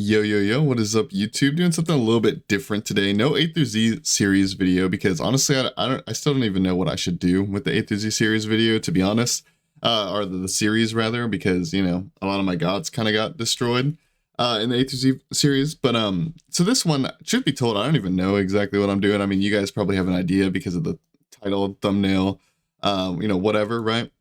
Yo, yo, yo, what is up, YouTube? Doing something a little bit different today. No A through Z series video because honestly, I still don't even know what I should do with the A through Z series video, to be honest. Or the series rather, because, you know, a lot of my gods kind of got destroyed in the A through Z series. But, so this one, truth be told, I don't even know exactly what I'm doing. I mean, you guys probably have an idea because of the title, thumbnail, you know, whatever, right?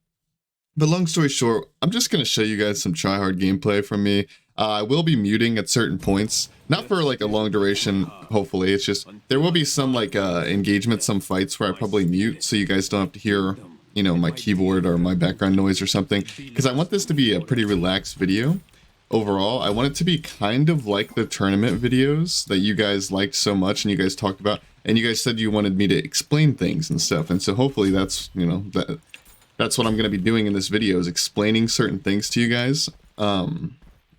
But long story short, I'm just going to show you guys some tryhard gameplay from me. I will be muting at certain points, not for like a long duration, hopefully. It's just, there will be some like engagement, some fights where I probably mute so you guys don't have to hear, you know, my keyboard or my background noise or something. Because I want this to be a pretty relaxed video. Overall, I want it to be kind of like the tournament videos that you guys liked so much and you guys talked about. And you guys said you wanted me to explain things and stuff. And so hopefully that's, you know, that's what I'm going to be doing in this video, is explaining certain things to you guys.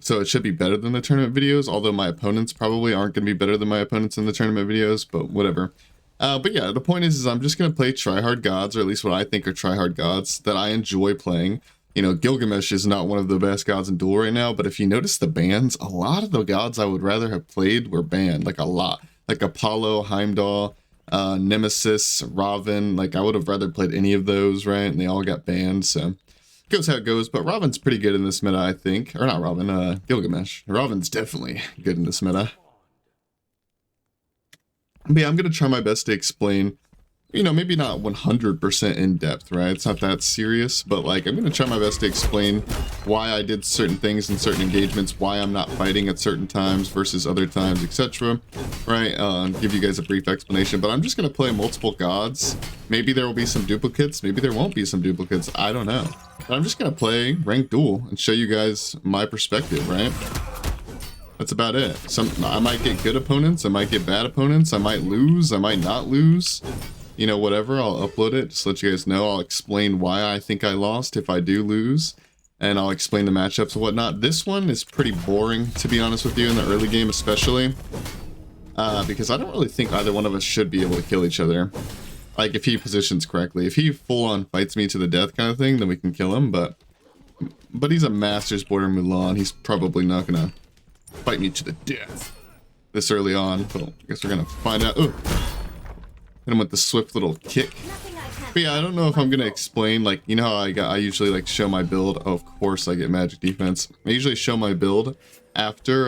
So it should be better than the tournament videos, although my opponents probably aren't going to be better than my opponents in the tournament videos, but whatever. But yeah, the point is I'm just going to play tryhard gods, or at least what I think are tryhard gods that I enjoy playing. You know, Gilgamesh is not one of the best gods in Duel right now, but if you notice the bans, a lot of the gods I would rather have played were banned, like a lot. Like Apollo, Heimdall, Nemesis, Ravana, like I would have rather played any of those, right? And they all got banned, so goes how it goes. But Ravana's pretty good in this meta, I think. Or not Ravana, Gilgamesh. Ravana's definitely good in this meta. But yeah, I'm going to try my best to explain, you know, maybe not 100% in depth, right? It's not that serious, but like I'm going to try my best to explain why I did certain things in certain engagements, why I'm not fighting at certain times versus other times, etc. Right? Give you guys a brief explanation, but I'm just going to play multiple gods. Maybe there will be some duplicates, maybe there won't be some duplicates, I don't know. But I'm just going to play ranked duel and show you guys my perspective, right? That's about it. I might get good opponents, I might get bad opponents, I might lose, I might not lose. You know, whatever, I'll upload it, just let you guys know. I'll explain why I think I lost if I do lose, and I'll explain the matchups and whatnot. This one is pretty boring, to be honest with you, in the early game especially, because I don't really think either one of us should be able to kill each other. Like, if he positions correctly. If he full-on fights me to the death kind of thing, then we can kill him, but he's a Masters border Mulan. He's probably not gonna fight me to the death this early on, but I guess we're gonna find out. Ooh. Hit him with the swift little kick. But yeah, I don't know if I'm gonna explain, like, you know how I usually like show my build. Oh, of course I get magic defense. I usually show my build after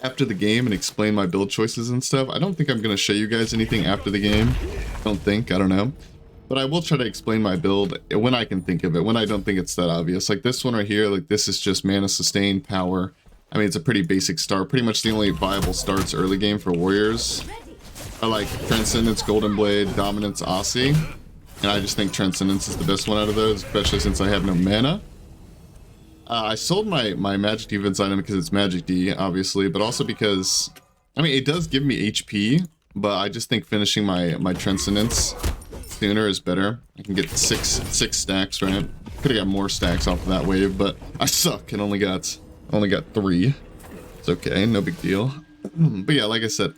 the game and explain my build choices and stuff. I don't think I'm gonna show you guys anything after the game. I don't know. But I will try to explain my build when I can think of it, when I don't think it's that obvious. Like this one right here, like this is just mana sustain power. I mean, it's a pretty basic start. Pretty much the only viable starts early game for warriors. I like Transcendence, Golden Blade, Dominance, Aussie. And I just think Transcendence is the best one out of those, especially since I have no mana. I sold my magic defense item because it's magic D, obviously, but also because, I mean, it does give me HP, but I just think finishing my Transcendence sooner is better. I can get six stacks, right? Could have got more stacks off of that wave, but I suck and only got 3. It's okay, no big deal. But yeah, like I said,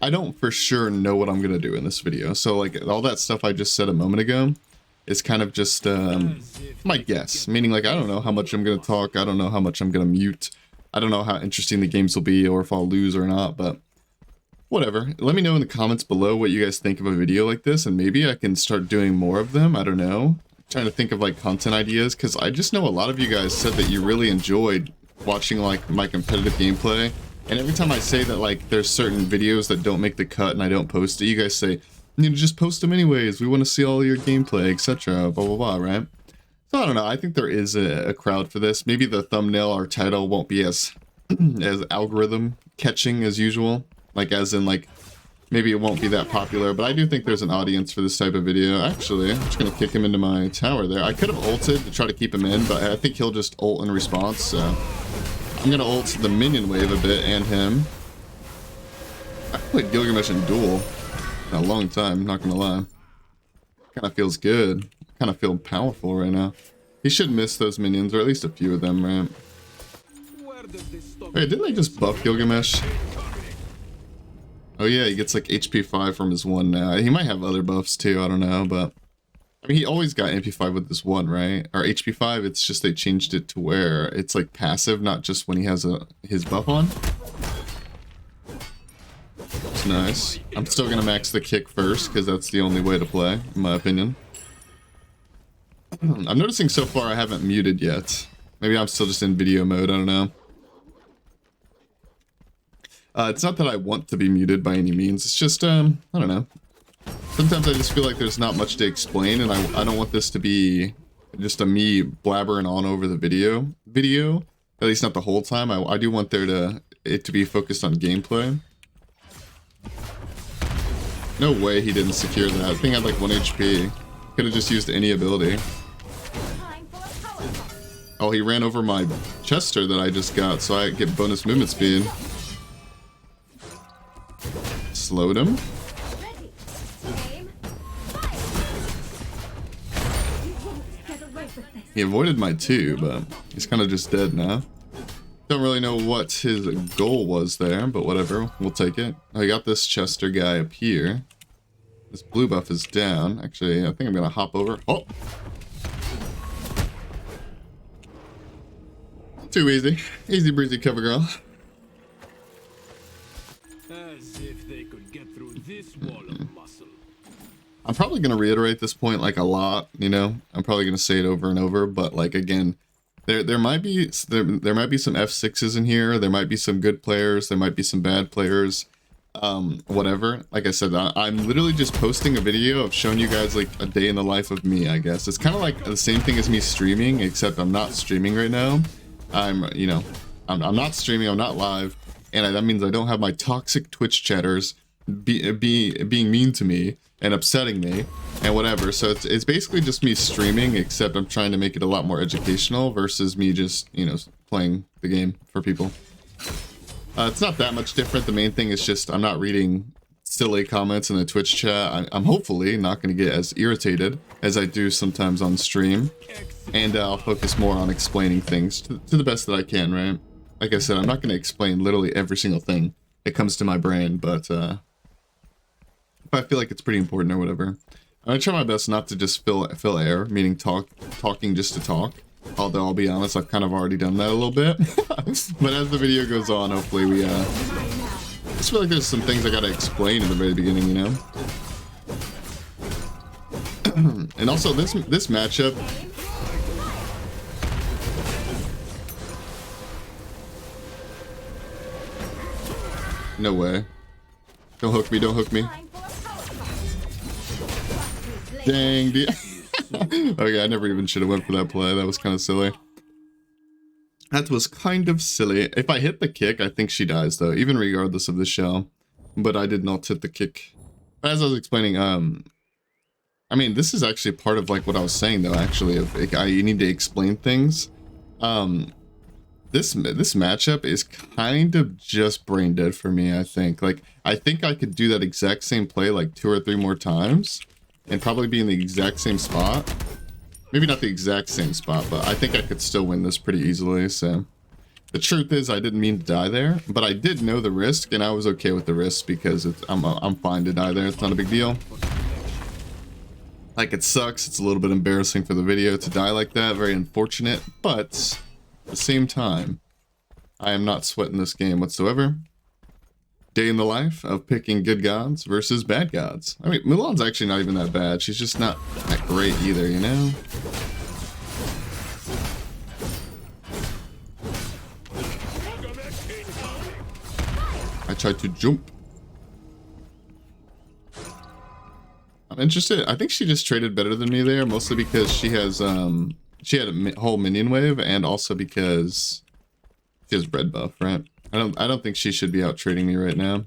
I don't for sure know what I'm gonna do in this video, so like all that stuff I just said a moment ago is kind of just my guess, meaning like I don't know how much I'm gonna talk, I don't know how much I'm gonna mute, I don't know how interesting the games will be or if I'll lose or not, but whatever. Let me know in the comments below what you guys think of a video like this, and maybe I can start doing more of them. I don't know, I'm trying to think of like content ideas, because I just know a lot of you guys said that you really enjoyed watching like my competitive gameplay. And every time I say that, like, there's certain videos that don't make the cut and I don't post it, you guys say, you know, just post them anyways. We want to see all your gameplay, etc. Blah, blah, blah, right? So I don't know. I think there is a crowd for this. Maybe the thumbnail or title won't be as algorithm catching as usual. Like, as in, like, maybe it won't be that popular. But I do think there's an audience for this type of video. Actually, I'm just going to kick him into my tower there. I could have ulted to try to keep him in, but I think he'll just ult in response, so I'm gonna ult the minion wave a bit and him. I played Gilgamesh in Duel in a long time, not gonna lie. Kinda feels good. Kinda feel powerful right now. He should miss those minions, or at least a few of them, right? Wait, didn't they just buff Gilgamesh? Oh yeah, he gets like HP 5 from his 1 now. He might have other buffs too, I don't know, but I mean, he always got MP5 with this one, right? Or HP5, it's just they changed it to where it's like passive, not just when he has his buff on. It's nice. I'm still gonna max the kick first, because that's the only way to play, in my opinion. I'm noticing so far I haven't muted yet. Maybe I'm still just in video mode, I don't know. It's not that I want to be muted by any means, it's just, I don't know. Sometimes I just feel like there's not much to explain, and I don't want this to be just a me blabbering on over the video. At least not the whole time. I do want it to be focused on gameplay. No way he didn't secure that. That thing had like 1 HP. Could have just used any ability. Oh, he ran over my Chester that I just got, so I get bonus movement speed. Slowed him. He avoided my 2, but he's kind of just dead now. Don't really know what his goal was there, but whatever. We'll take it. I got this Chester guy up here. This blue buff is down. Actually, I think I'm going to hop over. Oh! Too easy. Easy breezy cover girl. As if they could get through this wall of muscle. I'm probably going to reiterate this point like a lot, you know? I'm probably going to say it over and over, but like again, there might be some F6s in here, there might be some good players, there might be some bad players, whatever. Like I said, I'm literally just posting a video of showing you guys like a day in the life of me, I guess. It's kind of like the same thing as me streaming, except I'm not streaming right now. I'm not streaming, I'm not live, and that means I don't have my toxic Twitch chatters being mean to me and upsetting me and whatever. So it's basically just me streaming, except I'm trying to make it a lot more educational versus me just, you know, playing the game for people. It's not that much different. The main thing is just I'm not reading silly comments in the Twitch chat. I'm hopefully not going to get as irritated as I do sometimes on stream, and I'll focus more on explaining things to the best that I can, right? Like I said, I'm not going to explain literally every single thing that comes to my brain, but if I feel like it's pretty important or whatever. I'm gonna try my best not to just fill air, meaning talking just to talk. Although I'll be honest, I've kind of already done that a little bit. But as the video goes on, hopefully we I just feel like there's some things I gotta explain in the very beginning, you know? And also this matchup. No way. Don't hook me, don't hook me. Dang, dude. Okay, I never even should have went for that play. That was kind of silly. That was kind of silly. If I hit the kick, I think she dies, though, even regardless of the shell. But I did not hit the kick. As I was explaining, I mean, this is actually part of, like, what I was saying, though, actually. If you need to explain things. This matchup is kind of just brain dead for me, I think. Like, I think I could do that exact same play, like, 2 or 3 more times. And probably be in the exact same spot. Maybe not the exact same spot, but I think I could still win this pretty easily, so. The truth is, I didn't mean to die there, but I did know the risk, and I was okay with the risk because I'm fine to die there. It's not a big deal. Like, it sucks. It's a little bit embarrassing for the video to die like that. Very unfortunate, but at the same time, I am not sweating this game whatsoever. Day in the life of picking good gods versus bad gods. I mean, Mulan's actually not even that bad. She's just not that great either, you know? I tried to jump. I'm interested. I think she just traded better than me there, mostly because she has, she had a whole minion wave, and also because she has red buff, right? I don't think she should be out trading me right now.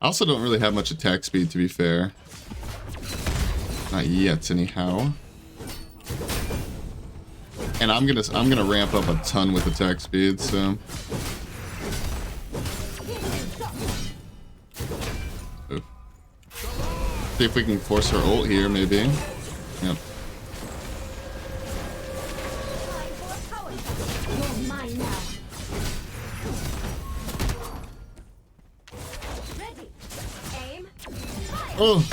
I also don't really have much attack speed, to be fair. Not yet, anyhow. And I'm gonna ramp up a ton with attack speed, so. Oof. See if we can force her ult here, maybe. Yep. Oh.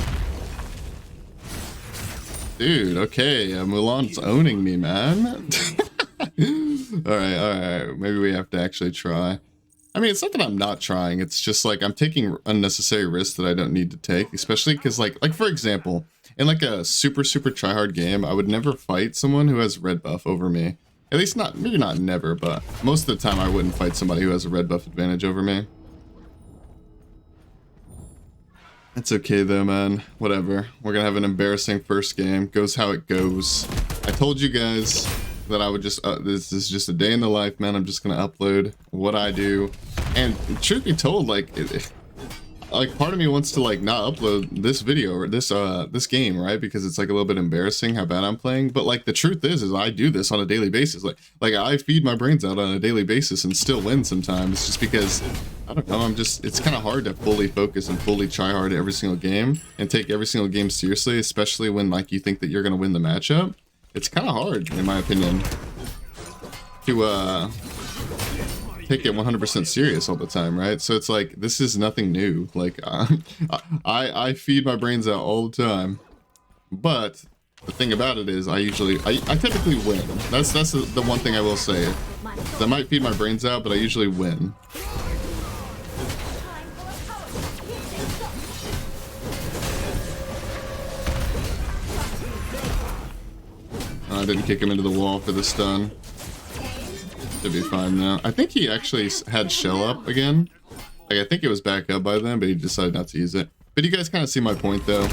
Dude, okay, Mulan's owning me, man. Alright, maybe we have to actually try. I mean, it's not that I'm not trying, it's just like I'm taking unnecessary risks that I don't need to take, especially because like for example, in like a super tryhard game, I would never fight someone who has red buff over me. At least not, maybe not never, but most of the time I wouldn't fight somebody who has a red buff advantage over me. It's okay though, man. Whatever. We're gonna have an embarrassing first game. Goes how it goes. I told you guys that I would just, this is just a day in the life, man. I'm just gonna upload what I do. And truth be told, like, like part of me wants to like not upload this video or this game, right? Because it's like a little bit embarrassing how bad I'm playing. But like the truth is I do this on a daily basis. Like I feed my brains out on a daily basis and still win sometimes, just because I don't know. It's kind of hard to fully focus and fully try hard every single game and take every single game seriously, especially when like you think that you're gonna win the matchup. It's kind of hard, in my opinion, to take it 100% serious all the time, right? So it's like, this is nothing new. Like, I feed my brains out all the time. But the thing about it is, I typically win. That's the one thing I will say. I might feed my brains out, but I usually win. I didn't kick him into the wall for the stun. Should be fine now. I think he actually had shell up again. Like, I think it was back up by then, but he decided not to use it. But you guys kind of see my point, though,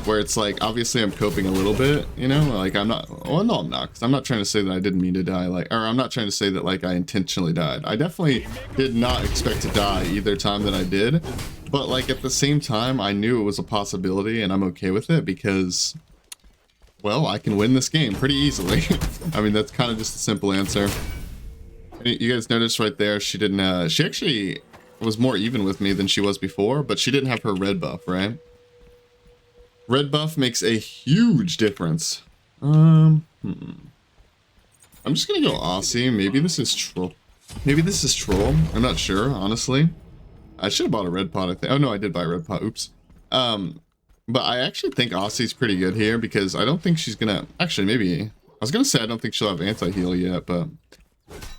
where it's like, obviously I'm coping a little bit, you know? Like, I'm not, well, no, I'm not, because I'm not trying to say that I didn't mean to die, like, or I'm not trying to say that, like, I intentionally died. I definitely did not expect to die either time that I did, but, like, at the same time, I knew it was a possibility, and I'm okay with it, because, well, I can win this game pretty easily. I mean, that's kind of just a simple answer. You guys noticed right there, she didn't, she actually was more even with me than she was before, but she didn't have her red buff, right? Red buff makes a huge difference. I'm just gonna go Aussie. Maybe this is troll. Maybe this is troll. I'm not sure, honestly. I should have bought a red pot, I think. Oh no, I did buy a red pot. Oops. But I actually think Aussie's pretty good here because I don't think she's gonna, actually maybe, I was gonna say I don't think she'll have anti-heal yet, but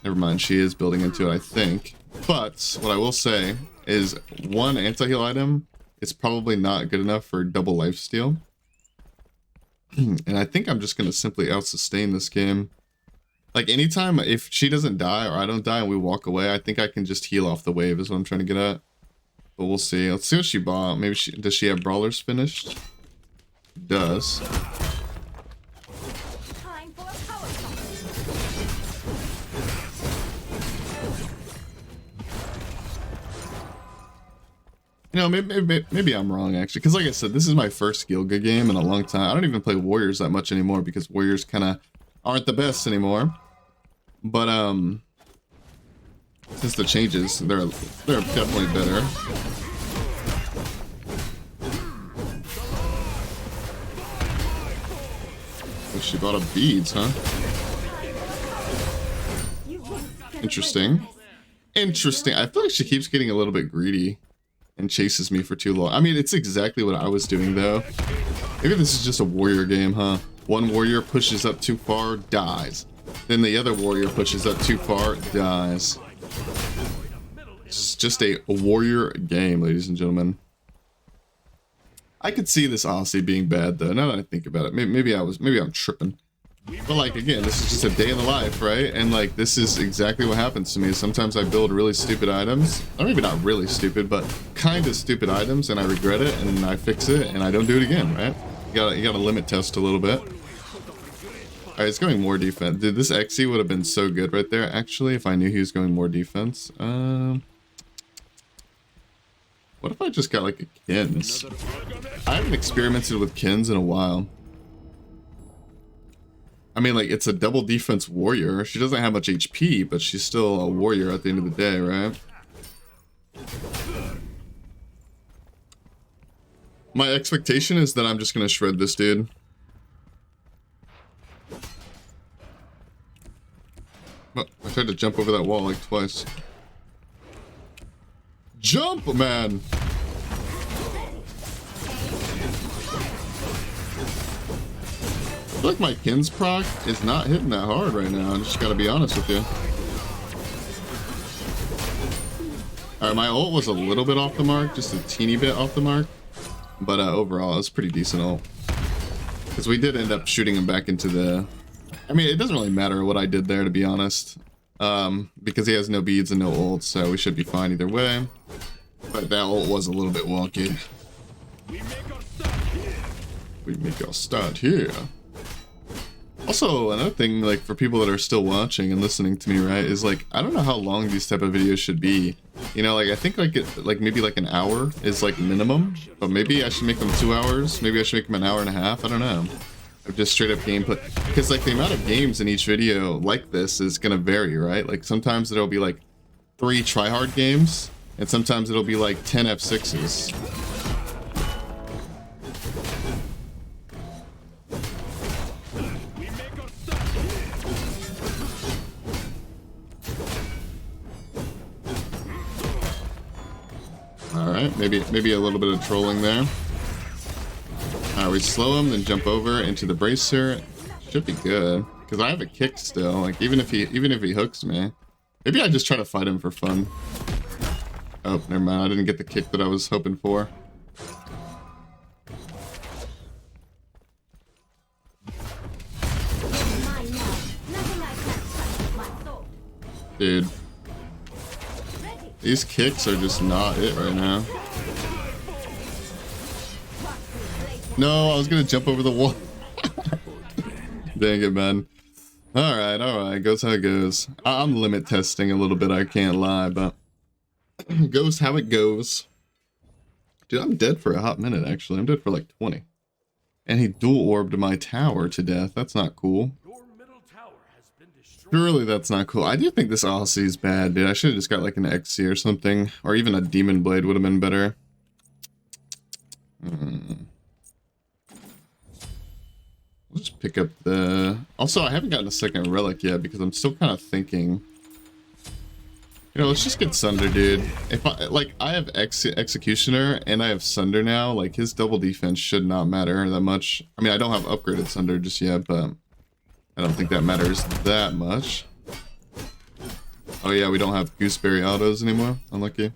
never mind, she is building into it, I think. But what I will say is one anti-heal item is probably not good enough for double lifesteal. And I think I'm just gonna simply out-sustain this game. Like anytime, if she doesn't die or I don't die and we walk away, I think I can just heal off the wave is what I'm trying to get at. But we'll see. Let's see what she bought. Maybe does she have brawlers finished? Does. You know, maybe I'm wrong, actually. Because like I said, this is my first Gilga game in a long time. I don't even play Warriors that much anymore because Warriors kind of aren't the best anymore. But, since the changes, they're definitely better. Oh, she bought a beads, huh? Interesting. Interesting. I feel like she keeps getting a little bit greedy and chases me for too long. I mean, it's exactly what I was doing, though. Maybe this is just a warrior game, huh? One warrior pushes up too far, dies. Then the other warrior pushes up too far, dies. It's just a warrior game, ladies and gentlemen. I could see this Aussie being bad, though. Now that I think about it, maybe I'm tripping. But like, again, this is just a day in the life, right? And like, this is exactly what happens to me. Sometimes I build really stupid items. Or maybe not really stupid, but kind of stupid items, and I regret it, and I fix it, and I don't do it again, right? You gotta limit test a little bit. Alright, it's going more defense. Dude, this XE would have been so good right there, actually, if I knew he was going more defense. What if I just got like a Kins? I haven't experimented with Kins in a while. I mean, like, it's a double defense warrior. She doesn't have much HP, but she's still a warrior at the end of the day, right? My expectation is that I'm just gonna shred this dude. Oh, I tried to jump over that wall like twice. Jump, man! feel like my Kins proc is not hitting that hard right now. I just gotta be honest with you. Alright, my ult was a little bit off the mark, just a teeny bit off the mark. But overall, it was pretty decent ult. Because we did end up shooting him back into the... I mean, it doesn't really matter what I did there, to be honest. Because he has no beads and no ult, so we should be fine either way. But that ult was a little bit wonky. We make our start here. Also, another thing, like, for people that are still watching and listening to me, right, is, like, I don't know how long these type of videos should be. You know, like, I think, like, maybe, like, an hour is, like, minimum. But maybe I should make them 2 hours. Maybe I should make them an hour and a half. I don't know. Of just straight up gameplay. Because, like, the amount of games in each video like this is gonna vary, right? Like, sometimes it'll be, like, 3 TRYHARD games. And sometimes it'll be, like, 10 F6s. Alright, maybe a little bit of trolling there. Alright, we slow him, then jump over into the bracer. Should be good. Because I have a kick still. Like, even if he hooks me. Maybe I just try to fight him for fun. Oh, never mind. I didn't get the kick that I was hoping for. Dude. These kicks are just not it right now. No, I was gonna jump over the wall. Dang it, man. Alright. Goes how it goes. I'm limit testing a little bit, I can't lie, but... goes how it goes. Dude, I'm dead for a hot minute, actually. I'm dead for like 20. And he dual orbed my tower to death. That's not cool. Surely that's not cool. I do think this Aussie is bad, dude. I should have just got like an XC or something. Or even a Demon Blade would have been better. We'll just pick up the... Also, I haven't gotten a second relic yet because I'm still kind of thinking... You know, let's just get Sunder, dude. If I have Executioner and I have Sunder now, like his double defense should not matter that much. I mean, I don't have upgraded Sunder just yet, but... I don't think that matters that much. Oh yeah, we don't have Gooseberry autos anymore. Unlucky.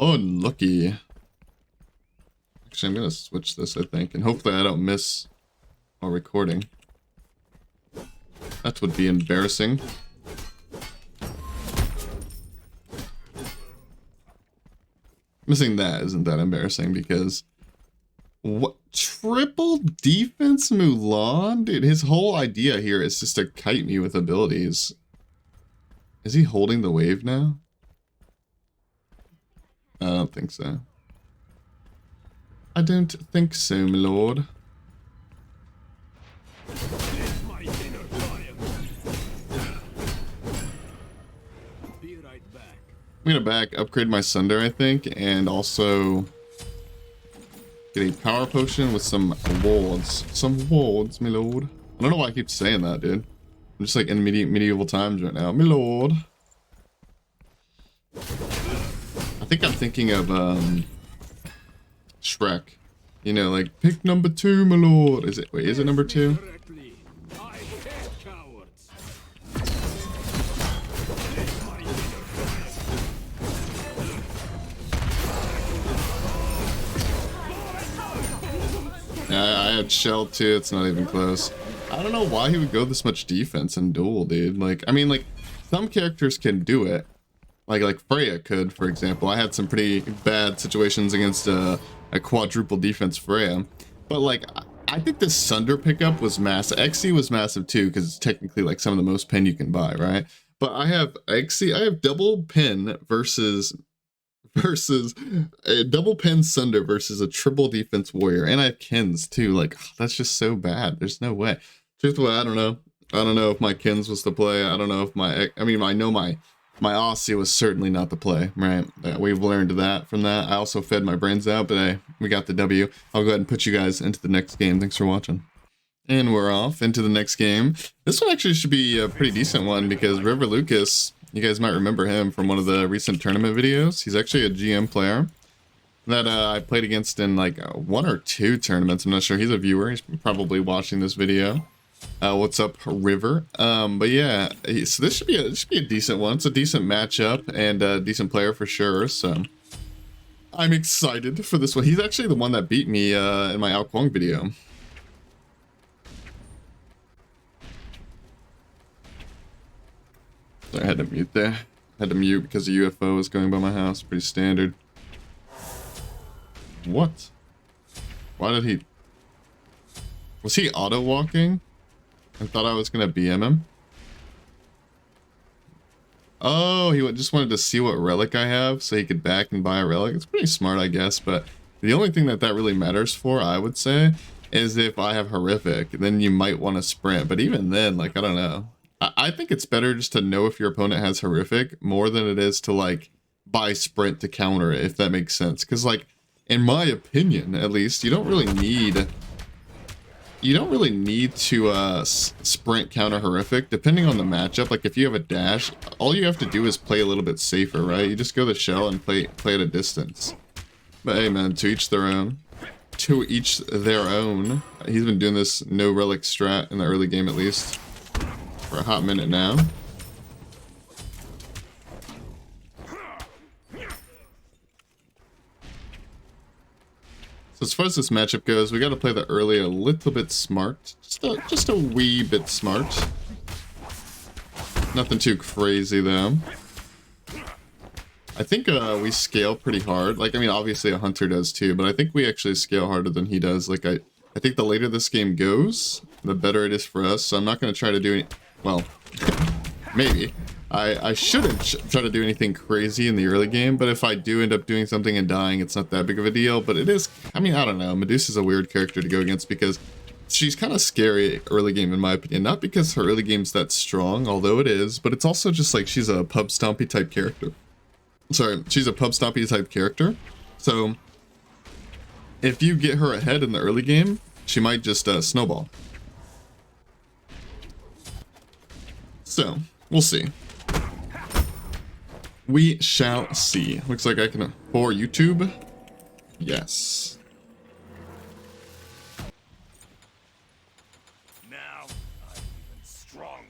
Unlucky. Actually, I'm gonna switch this, I think, and hopefully I don't miss while recording. That would be embarrassing. Missing that isn't that embarrassing because... What? Triple defense Mulan? Dude, his whole idea here is just to kite me with abilities. Is he holding the wave now? I don't think so. I don't think so, my lord. I'm gonna upgrade my Sunder, I think, and also... get a power potion with some wards. Some wards, my lord. I don't know why I keep saying that, dude. I'm just like in medieval times right now. My lord. I think I'm thinking of, Shrek. You know, like, pick number 2, my lord. Is it, wait, is it number 2? I had Shell too, it's not even close. I don't know why he would go this much defense in Duel, dude. Like, I mean, like, some characters can do it. Like Freya could, for example. I had some pretty bad situations against a quadruple defense Freya. But, like, I think this Sunder pickup was massive. XC was massive too, because it's technically, like, some of the most pen you can buy, right? But I have XC, I have double pen versus a double pen Sunder versus a triple defense warrior, and I have Kins too. Like, that's just so bad. There's no way. Truthfully, I don't know if my Kins was the play. I don't know if I know my Aussie was certainly not the play, right? We've learned that from that. I also fed my brains out, but hey, we got the W. I'll go ahead and put you guys into the next game. Thanks for watching. And we're off into the next game. This one actually should be a pretty decent one because River Lucas, you guys might remember him from one of the recent tournament videos. He's actually a GM player. that I played against in like 1 or 2 tournaments. I'm not sure. He's a viewer. He's probably watching this video. What's up, River? But yeah, so this should be a decent one. It's a decent matchup and a decent player for sure. So I'm excited for this one. He's actually the one that beat me in my Ao Kuang video. So I had to mute there. Had to mute because a UFO was going by my house. Pretty standard. What? Why did he... Was he auto-walking? I thought I was gonna BM him. Oh, he just wanted to see what relic I have so he could back and buy a relic. It's pretty smart, I guess, but the only thing that really matters for, I would say, is if I have horrific, then you might want to sprint. But even then, like, I don't know. I think it's better just to know if your opponent has horrific more than it is to, like, buy sprint to counter it, if that makes sense. Because, like, in my opinion, at least, you don't really need to sprint counter horrific, depending on the matchup. Like if you have a dash, all you have to do is play a little bit safer, right? You just go the shell and play at a distance. But hey man, to each their own. To each their own. He's been doing this no relic strat in the early game at least for a hot minute now. So as far as this matchup goes, we got to play the early a little bit smart. Just a wee bit smart. Nothing too crazy though. I think we scale pretty hard. Like, I mean, obviously a hunter does too, but I think we actually scale harder than he does. Like, I think the later this game goes, the better it is for us. So I'm not going to try to do any... Well, maybe. I shouldn't try to do anything crazy in the early game, but if I do end up doing something and dying, it's not that big of a deal. But it is, I mean, I don't know. Medusa's a weird character to go against because she's kind of scary early game in my opinion. Not because her early game's that strong, although it is, but it's also just like she's a pub stompy type character. Sorry, she's a pub stompy type character. So if you get her ahead in the early game, she might just snowball. So we'll see. We shall see. Looks like I can... For YouTube? Yes. Now I'm even stronger.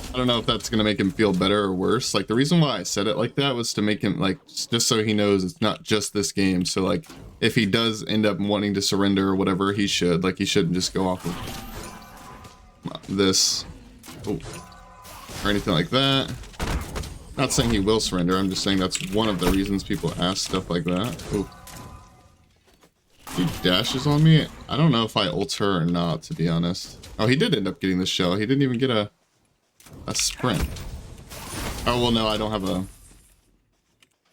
I don't know if that's going to make him feel better or worse. Like, the reason why I said it like that was to make him, like, just so he knows it's not just this game. So, like, if he does end up wanting to surrender or whatever, he should. Like, he shouldn't just go off of this. Ooh. Or anything like that. Not saying he will surrender. I'm just saying that's one of the reasons people ask stuff like that. Ooh. He dashes on me. I don't know if I ult her or not, to be honest. Oh, he did end up getting the shell. He didn't even get a sprint. Oh, well, no, I don't have a...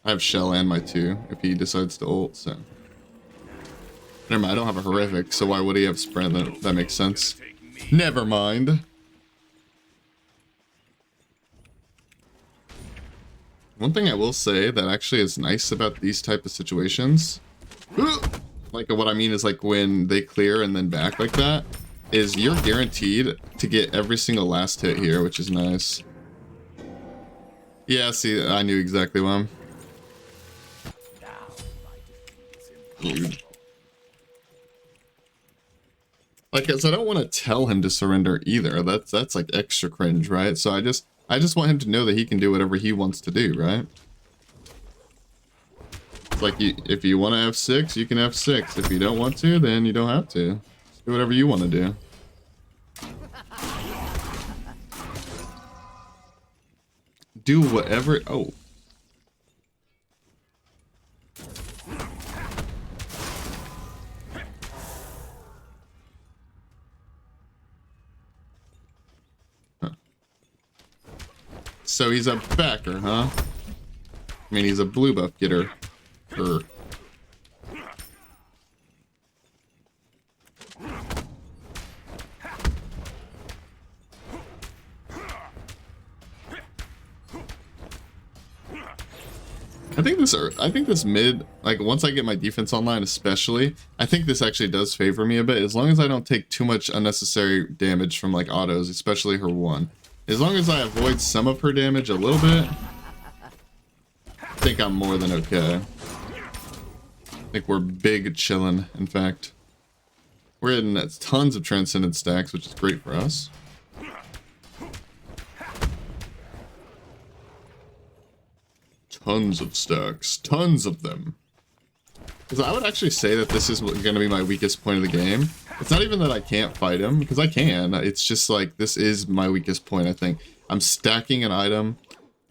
I have shell and my 2 if he decides to ult, so... Never mind, I don't have a horrific, so why would he have sprint? That makes sense. Never mind. One thing I will say that actually is nice about these type of situations... Like, what I mean is, like, when they clear and then back like that, is you're guaranteed to get every single last hit here, which is nice. Yeah, see, I knew exactly why. Dude. Like, cause I don't want to tell him to surrender either. That's like extra cringe, right? So I just want him to know that he can do whatever he wants to do, right? It's like, if you want to F6, you can F6. If you don't want to, then you don't have to. Just do whatever you want to do. Do whatever... Oh. Huh. So he's a backer, huh? I mean, he's a blue buff getter. I think this mid, like once I get my defense online especially, I think this actually does favor me a bit, as long as I don't take too much unnecessary damage from like autos, especially her one. As long as I avoid some of her damage a little bit, I think I'm more than okay. I think we're big chillin', in fact. We're hitting tons of Transcendent stacks, which is great for us. Tons of stacks. Tons of them. Because I would actually say that this is going to be my weakest point of the game. It's not even that I can't fight him, because I can. It's just like, this is my weakest point, I think. I'm stacking an item.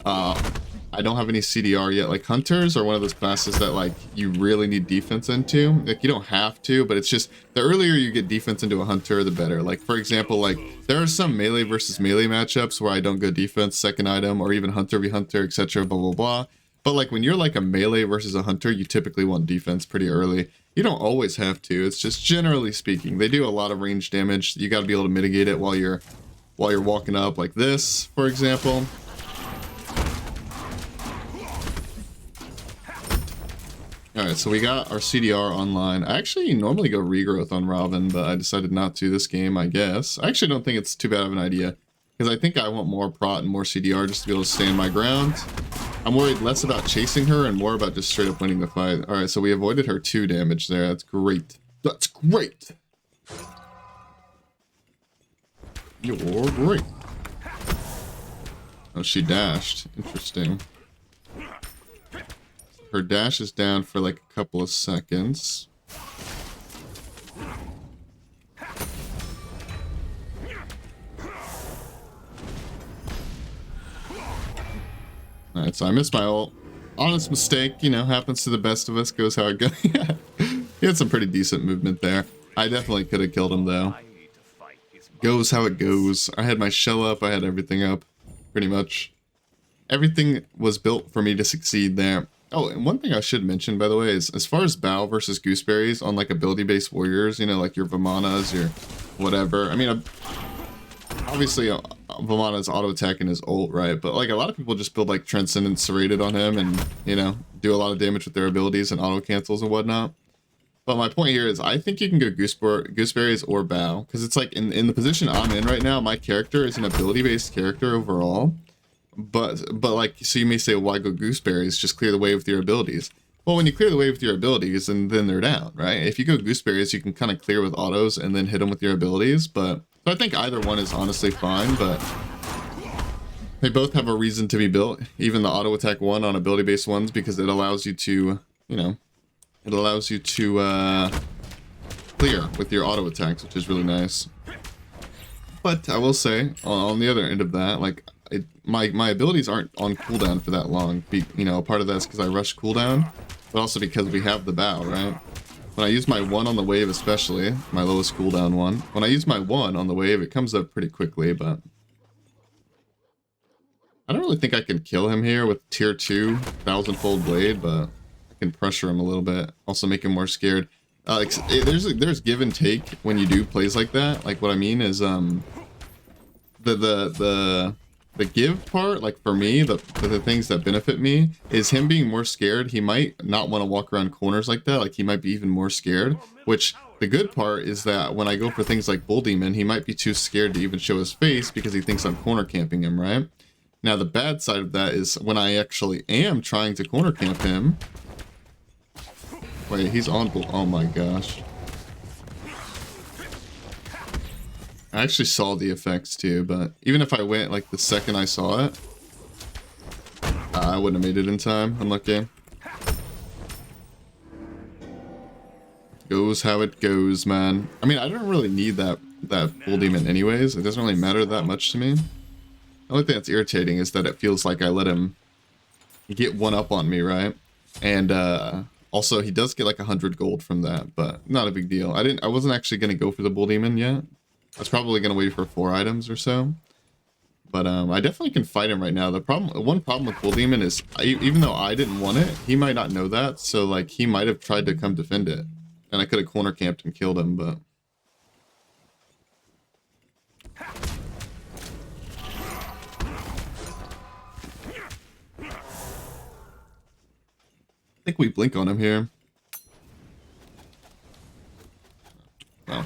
I don't have any CDR yet. Like, Hunters are one of those classes that, like, you really need defense into. Like, you don't have to, but it's just, the earlier you get defense into a Hunter, the better. Like, for example, like, there are some melee versus melee matchups where I don't go defense, second item, or even Hunter v Hunter, etc., blah, blah, blah. But, like, when you're, like, a melee versus a Hunter, you typically want defense pretty early. You don't always have to. It's just, generally speaking, they do a lot of range damage. You got to be able to mitigate it while you're walking up, like this, for example. Alright, so we got our CDR online. I actually normally go regrowth on Robin, but I decided not to this game, I guess. I actually don't think it's too bad of an idea, because I think I want more prot and more CDR just to be able to stand my ground. I'm worried less about chasing her and more about just straight up winning the fight. Alright, so we avoided her 2 damage there. That's great. That's great! You're great. Oh, she dashed. Interesting. Her dash is down for like a couple of seconds. Alright, so I missed my ult. Honest mistake, you know, happens to the best of us, goes how it goes. He had some pretty decent movement there. I definitely could have killed him though. Goes how it goes. I had my shell up, I had everything up, pretty much. Everything was built for me to succeed there. Oh, and one thing I should mention, by the way, is as far as Bow versus Gooseberries on like ability-based warriors, you know, like your Vamanas, your whatever. I mean, obviously Vamana's auto attack and his ult, right? But like a lot of people just build like Transcendent Serrated on him and, you know, do a lot of damage with their abilities and auto cancels and whatnot. But my point here is I think you can go Gooseberries or Bow, because it's like in the position I'm in right now, my character is an ability-based character overall. But like, so you may say, why go Gooseberries? Just clear the way with your abilities. Well, when you clear the way with your abilities, and then they're down, right? If you go Gooseberries, you can kind of clear with autos and then hit them with your abilities. But so I think either one is honestly fine, but they both have a reason to be built. Even the auto attack one on ability-based ones, because it allows you to, you know, it allows you to clear with your auto attacks, which is really nice. But I will say, on the other end of that, like, my abilities aren't on cooldown for that long. You know, part of that's because I rush cooldown, but also because we have the Bow, right? When I use my 1 on the wave especially, my lowest cooldown one, when I use my 1 on the wave, it comes up pretty quickly, but I don't really think I can kill him here with tier 2 1000-fold blade, but I can pressure him a little bit, also make him more scared. There's give and take when you do plays like that. Like, what I mean is the give part, like for me, the things that benefit me is him being more scared. He might not want to walk around corners like that. Like, he might be even more scared, which the good part is that when I go for things like Bull Demon, he might be too scared to even show his face because he thinks I'm corner camping him, right? Now, the bad side of that is when I actually am trying to corner camp him. Wait, he's on. Oh my gosh. I actually saw the effects too, but even if I went like the second I saw it, I wouldn't have made it in time. Unlucky. Goes how it goes, man. I mean, I don't really need that Bull Demon anyways. It doesn't really matter that much to me. The only thing that's irritating is that it feels like I let him get one up on me, right? And also he does get like 100 gold from that, but not a big deal. I wasn't actually gonna go for the Bull Demon yet. I was probably gonna wait for 4 items or so. But I definitely can fight him right now. One problem with Bull Demon is even though I didn't want it, he might not know that. So like he might have tried to come defend it, and I could have corner camped and killed him, but. think we blink on him here. Well,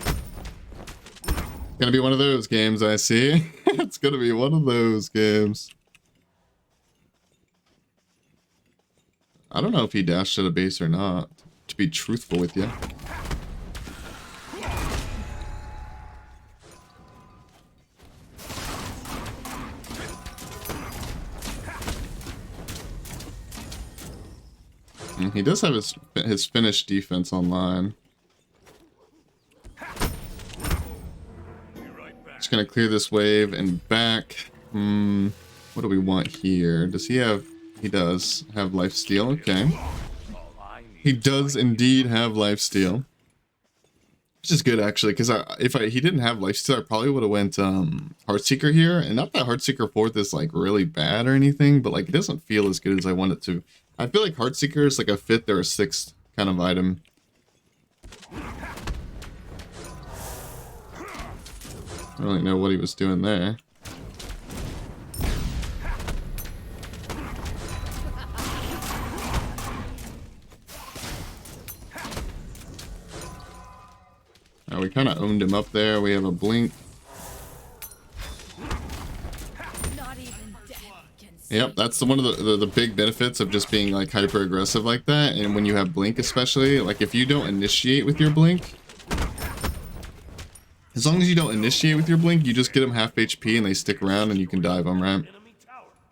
gonna be one of those games, I see. It's gonna be one of those games. I don't know if he dashed to the base or not, to be truthful with you. He does have his finished defense online. Just gonna clear this wave and back. What do we want here? Does he have... He does have lifesteal, okay. He does indeed have lifesteal. Which is good actually, because if he didn't have lifesteal, I probably would have went Heartseeker here. And not that Heartseeker 4th is like really bad or anything, but like it doesn't feel as good as I want it to. I feel like Heartseeker is like a 5th or a 6th kind of item. I don't really know what he was doing there. We kind of owned him up there. We have a blink. Yep, that's one of the big benefits of just being like hyper aggressive like that. And when you have blink, especially, like if you don't initiate with your blink, as long as you don't initiate with your blink, you just get them half HP and they stick around and you can dive them, right?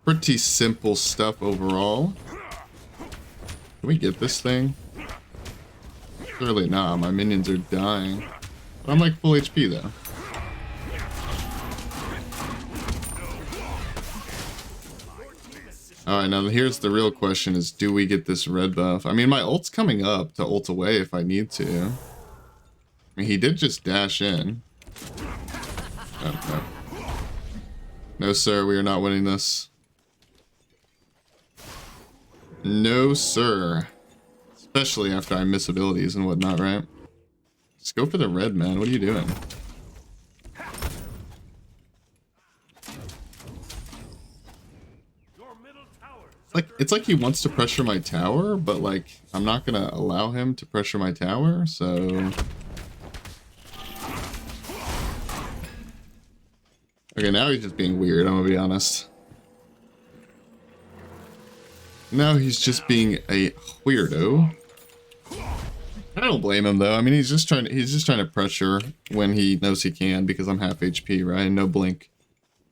Pretty simple stuff overall. Can we get this thing? Surely not. My minions are dying. But I'm like full HP though. Alright, now here's the real question is, do we get this red buff? I mean, my ult's coming up to ult away if I need to. I mean, he did just dash in. Oh, no. No, sir, we are not winning this. No, sir. Especially after I miss abilities and whatnot, right? Just go for the red, man. What are you doing? It's like he wants to pressure my tower, but like I'm not gonna allow him to pressure my tower, so okay, now he's just being weird, I'm gonna be honest. Now he's just being a weirdo. I don't blame him though. I mean, he's just trying to pressure when he knows he can because I'm half HP, right? No blink.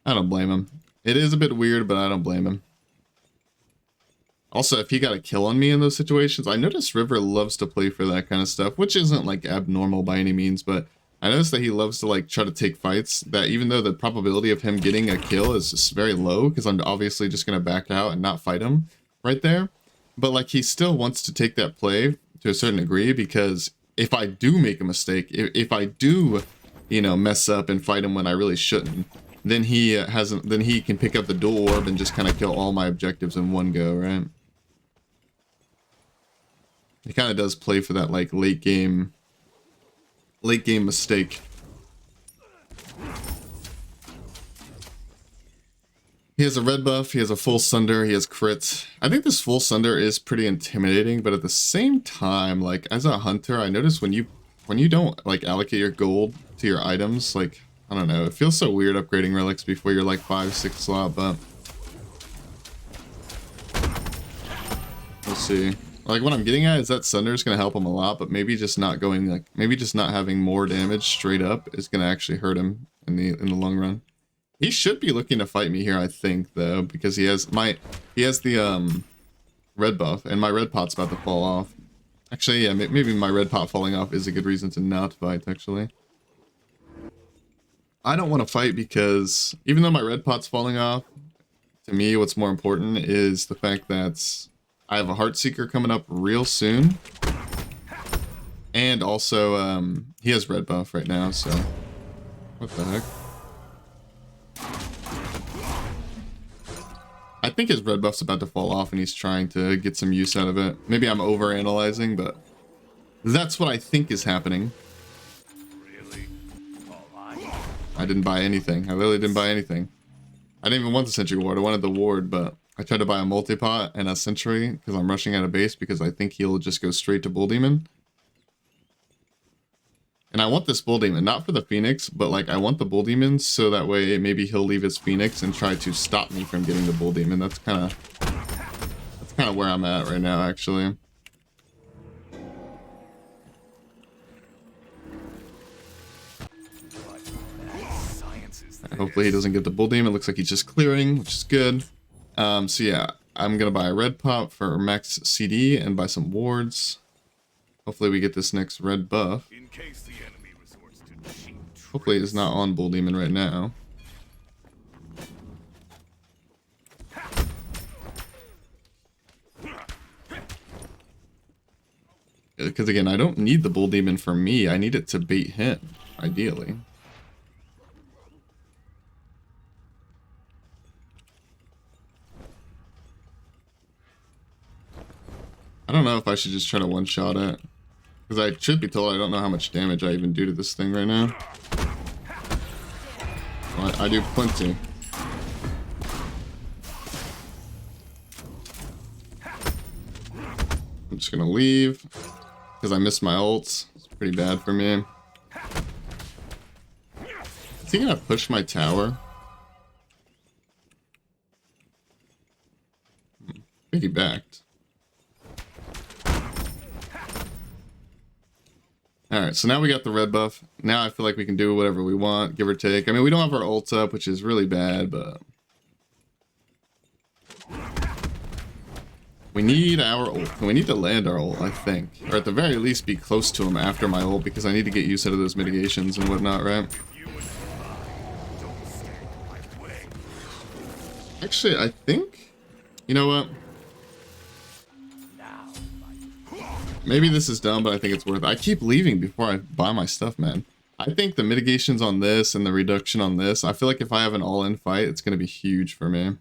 I don't blame him. It is a bit weird, but I don't blame him. Also, if he got a kill on me in those situations, I notice River loves to play for that kind of stuff, which isn't like abnormal by any means, but I notice that he loves to like try to take fights that even though the probability of him getting a kill is just very low, because I'm obviously just going to back out and not fight him right there. But like he still wants to take that play to a certain degree, because if I do make a mistake, if I do, you know, mess up and fight him when I really shouldn't, then he can pick up the dual orb and just kind of kill all my objectives in one go, right? He kind of does play for that like late game mistake. He has a red buff, he has a full sunder, he has crits. I think this full sunder is pretty intimidating, but at the same time, like as a hunter, I notice when you don't like allocate your gold to your items, like I don't know, it feels so weird upgrading relics before you're like 5-6 slot, but we'll see. Like what I'm getting at is that Sunder is going to help him a lot, but maybe just not going like, maybe just not having more damage straight up is going to actually hurt him in the long run. He should be looking to fight me here, I think, though, because he has the red buff, and my red pot's about to fall off. Actually, yeah, maybe my red pot falling off is a good reason to not fight, actually. I don't want to fight because even though my red pot's falling off, to me, what's more important is the fact that I have a Heartseeker coming up real soon. And also, he has red buff right now, so... What the heck? I think his red buff's about to fall off and he's trying to get some use out of it. Maybe I'm overanalyzing, but... That's what I think is happening. I didn't buy anything. I literally didn't buy anything. I didn't even want the Sentry Ward. I wanted the ward, but I tried to buy a multi-pot and a sentry because I'm rushing out of base because I think he'll just go straight to Bull Demon. And I want this Bull Demon, not for the Phoenix, but like I want the Bull Demon so that way maybe he'll leave his Phoenix and try to stop me from getting the Bull Demon. That's kind of where I'm at right now, actually. Hopefully he doesn't get the Bull Demon. It looks like he's just clearing, which is good. So yeah, I'm gonna buy a red pop for max CD and buy some wards. Hopefully we get this next red buff. In case the enemy resorts to cheap Hopefully it's not on Bull Demon right now. Because again, I don't need the Bull Demon for me. I need it to bait him, ideally. I don't know if I should just try to one-shot it. Because I should be told I don't know how much damage I even do to this thing right now. Well, I do plenty. I'm just gonna leave. Because I missed my ults. It's pretty bad for me. Is he gonna push my tower? I think he backed. Alright, so now we got the red buff. Now I feel like we can do whatever we want, give or take. I mean, we don't have our ults up, which is really bad, but... we need our ult. We need to land our ult, I think. Or at the very least be close to him after my ult, because I need to get used to those mitigations and whatnot, right? Actually, I think... you know what? Maybe this is dumb, but I think it's worth it. I keep leaving before I buy my stuff, man. I think the mitigations on this and the reduction on this, I feel like if I have an all-in fight, it's going to be huge for me.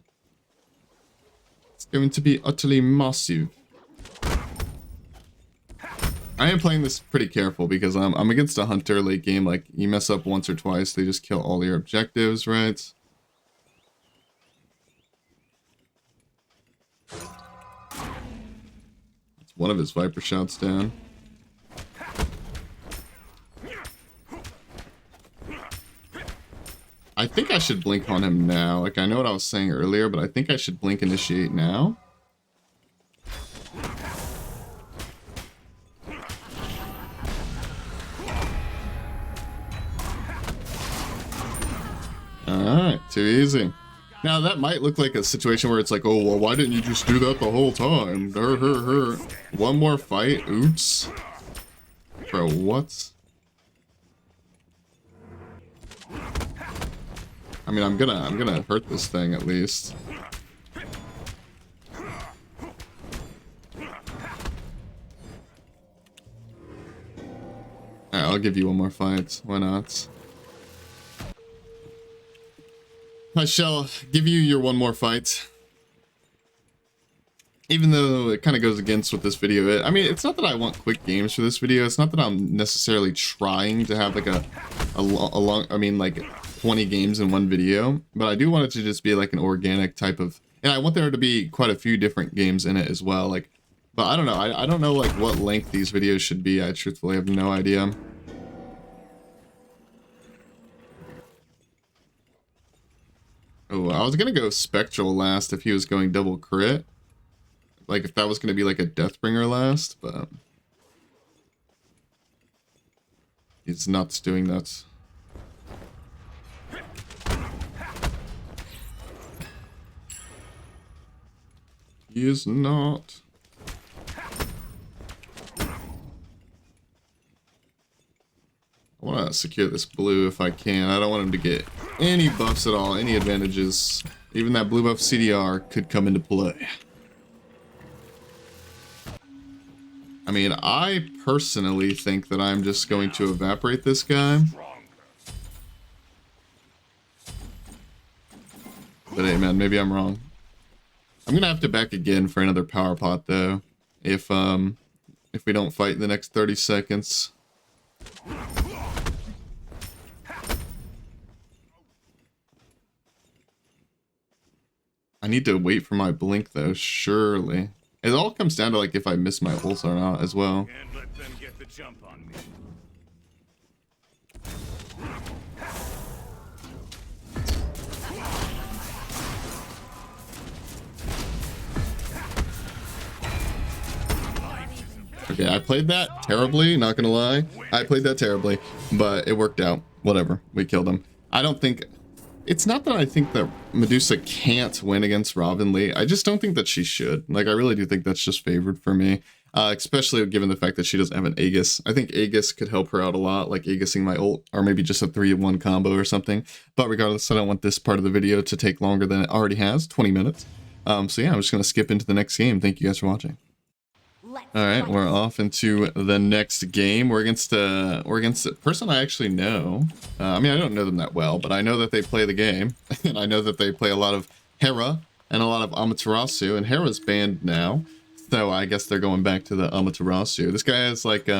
It's going to be utterly massive. I am playing this pretty careful because I'm against a hunter late game. Like, you mess up once or twice, they just kill all your objectives, right? One of his Viper shots down. I think I should blink on him now. Like, I know what I was saying earlier, but I think I should blink initiate now. Alright, too easy. Now, that might look like a situation where it's like, oh, well, why didn't you just do that the whole time? One more fight? Oops. Bro, what? I mean, I'm gonna hurt this thing at least. Alright, I'll give you one more fight. Why not? I shall give you your one more fight. Even though it kind of goes against what this video is. I mean, it's not that I want quick games for this video. It's not that I'm necessarily trying to have like a long, I mean, like 20 games in one video. But I do want it to just be like an organic type of, and I want there to be quite a few different games in it as well. Like, but I don't know. I don't know like what length these videos should be. I truthfully have no idea. Oh, I was gonna go Spectral last if he was going double crit. Like if that was gonna be like a Deathbringer last, but he's not doing that. He is not. I want to secure this blue if I can. I don't want him to get any buffs at all, any advantages. Even that blue buff CDR could come into play. I mean, I personally think that I'm just going to evaporate this guy. But hey, man, maybe I'm wrong. I'm gonna have to back again for another power pot though, if we don't fight in the next 30 seconds. I need to wait for my blink though, surely. It all comes down to like if I miss my ult or not as well. Can't let them get the jump on me. Okay, I played that terribly, not gonna lie. I played that terribly, but it worked out. Whatever, we killed him. I don't think... It's not that I think that Medusa can't win against Robin Lee. I just don't think that she should. Like, I really do think that's just favored for me. Especially given the fact that she doesn't have an Aegis. I think Aegis could help her out a lot, like Aegising my ult, or maybe just a 3-in-1 combo or something. But regardless, I don't want this part of the video to take longer than it already has, 20 minutes. So yeah, I'm just gonna skip into the next game. Thank you guys for watching. Alright, we're off into the next game. We're against a person I actually know. I mean, I don't know them that well, but I know that they play the game. And I know that they play a lot of Hera and a lot of Amaterasu. And Hera's banned now, so I guess they're going back to the Amaterasu. This guy has like, he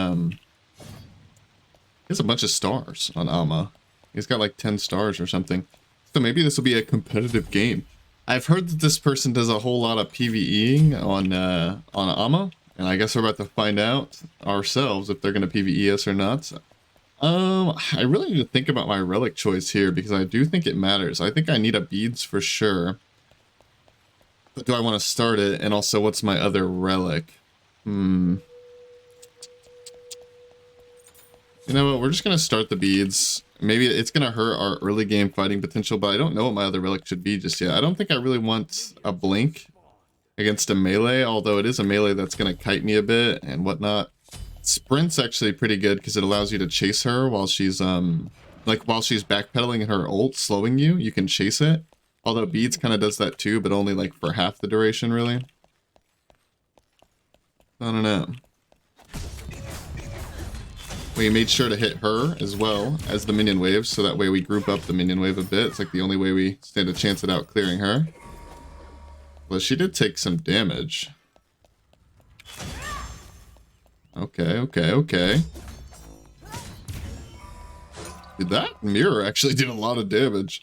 has a bunch of stars on Ama. He's got like 10 stars or something. So maybe this will be a competitive game. I've heard that this person does a whole lot of PvEing on Ama. And I guess we're about to find out ourselves if they're going to PvE us or not. I really need to think about my relic choice here because I do think it matters. I think I need a beads for sure. But do I want to start it? And also, what's my other relic? You know what? We're just going to start the beads. Maybe it's going to hurt our early game fighting potential, but I don't know what my other relic should be just yet. I don't think I really want a blink against a melee, although it is a melee that's going to kite me a bit and whatnot. Sprint's actually pretty good because it allows you to chase her while she's while she's backpedaling in her ult, slowing you. You can chase it. Although beads kind of does that too, but only like for half the duration, really. I don't know. We made sure to hit her as well as the minion wave, so that way we group up the minion wave a bit. It's like the only way we stand a chance at out clearing her. Well, she did take some damage. Okay. Dude, that mirror actually did a lot of damage.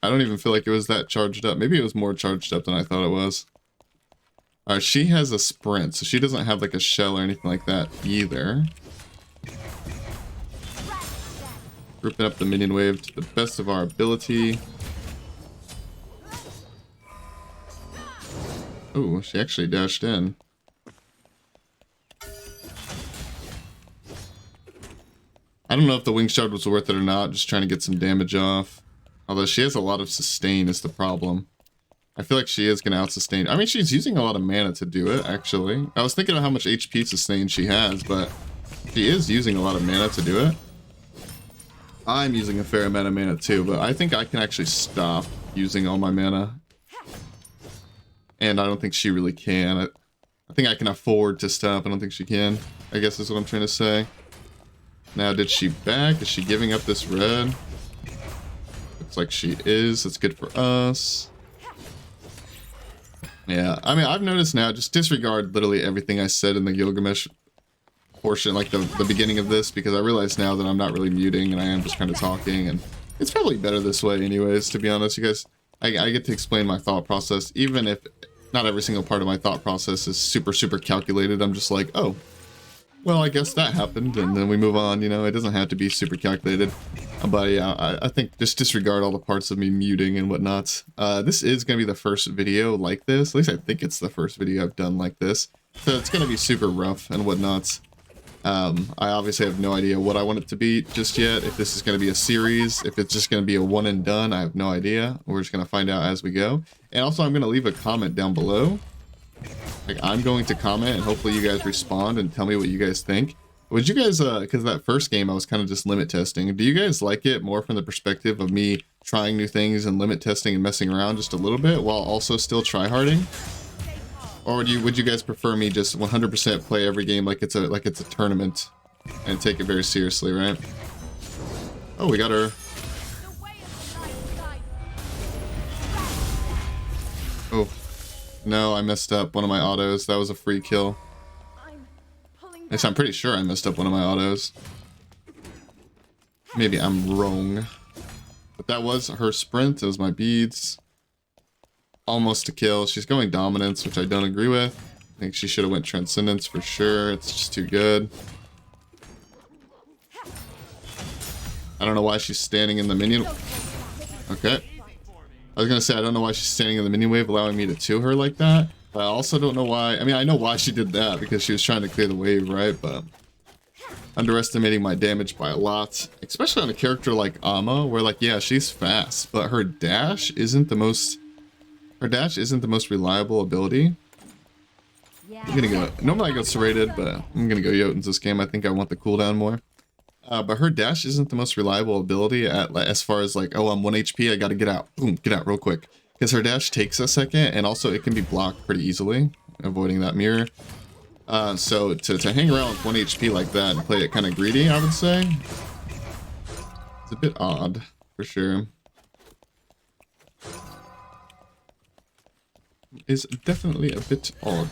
I don't even feel like it was that charged up. Maybe it was more charged up than I thought it was. Alright, she has a sprint, so she doesn't have like a shell or anything like that either. Grouping up the minion wave to the best of our ability. Oh, she actually dashed in. I don't know if the wing shard was worth it or not, just trying to get some damage off. Although she has a lot of sustain is the problem. I feel like she is going to out-sustain. I mean, she's using a lot of mana to do it, actually. I was thinking of how much HP sustain she has, but she is using a lot of mana to do it. I'm using a fair amount of mana too, but I think I can actually stop using all my mana. And I don't think she really can. I think I can afford to stop. I don't think she can. I guess is what I'm trying to say. Now, did she back? Is she giving up this red? Looks like she is. That's good for us. Yeah, I mean, I've noticed now, just disregard literally everything I said in the Gilgamesh portion, like the beginning of this, because I realize now that I'm not really muting and I am just kind of talking, and it's probably better this way anyways, to be honest. You guys, I get to explain my thought process, even if not every single part of my thought process is super calculated. I'm just like, oh, well, I guess that happened, and then we move on. You know, it doesn't have to be super calculated. But yeah, I think just disregard all the parts of me muting and whatnot. This is going to be the first video like this. At least I think it's the first video I've done like this. So it's going to be super rough and whatnot. I obviously have no idea what I want it to be just yet. If this is going to be a series, if it's just going to be a one and done, I have no idea. We're just going to find out as we go. And also, I'm going to leave a comment down below. Like, I'm going to comment and hopefully you guys respond and tell me what you guys think. Would you guys, because that first game I was kind of just limit testing. Do you guys like it more from the perspective of me trying new things and limit testing and messing around just a little bit while also still tryharding? Or would you guys prefer me just 100% play every game like it's a tournament and take it very seriously, right? Oh, we got her. Oh, no, I messed up one of my autos. That was a free kill. At least I'm pretty sure I messed up one of my autos. Maybe I'm wrong. But that was her sprint. It was my beads. almost a kill. She's going dominance, which I don't agree with. I think she should have went transcendence for sure. It's just too good. I don't know why she's standing in the minion. Okay. I was gonna say I don't know why she's standing in the minion wave, allowing me to 2 her like that. But I also don't know why. I mean, I know why she did that because she was trying to clear the wave, right? But underestimating my damage by a lot, especially on a character like Amma, where like, yeah, she's fast, but her dash isn't the most reliable ability. I'm gonna go, normally I go serrated, but I'm gonna go Jotuns this game. I think I want the cooldown more. But her dash isn't the most reliable ability at as far as like, oh, I'm 1 HP, I gotta get out. Boom, get out real quick. Because her dash takes a second, and also it can be blocked pretty easily, avoiding that mirror. So to hang around with 1 HP like that and play it kind of greedy, I would say, it's a bit odd, for sure. Is definitely a bit odd.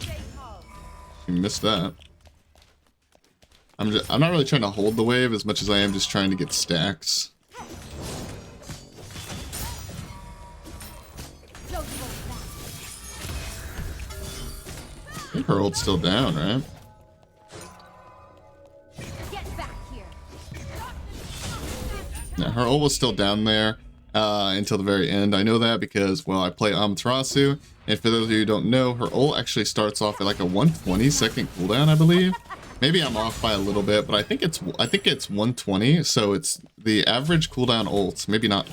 You missed that. I'm not really trying to hold the wave as much as I am just trying to get stacks. I think her ult's still down, right? Yeah, her ult was still down there until the very end. I know that because, well, I play Amaterasu, and for those of you who don't know, her ult actually starts off at like a 120-second cooldown, I believe. Maybe I'm off by a little bit, but I think it's 120, so it's the average cooldown ult. Maybe not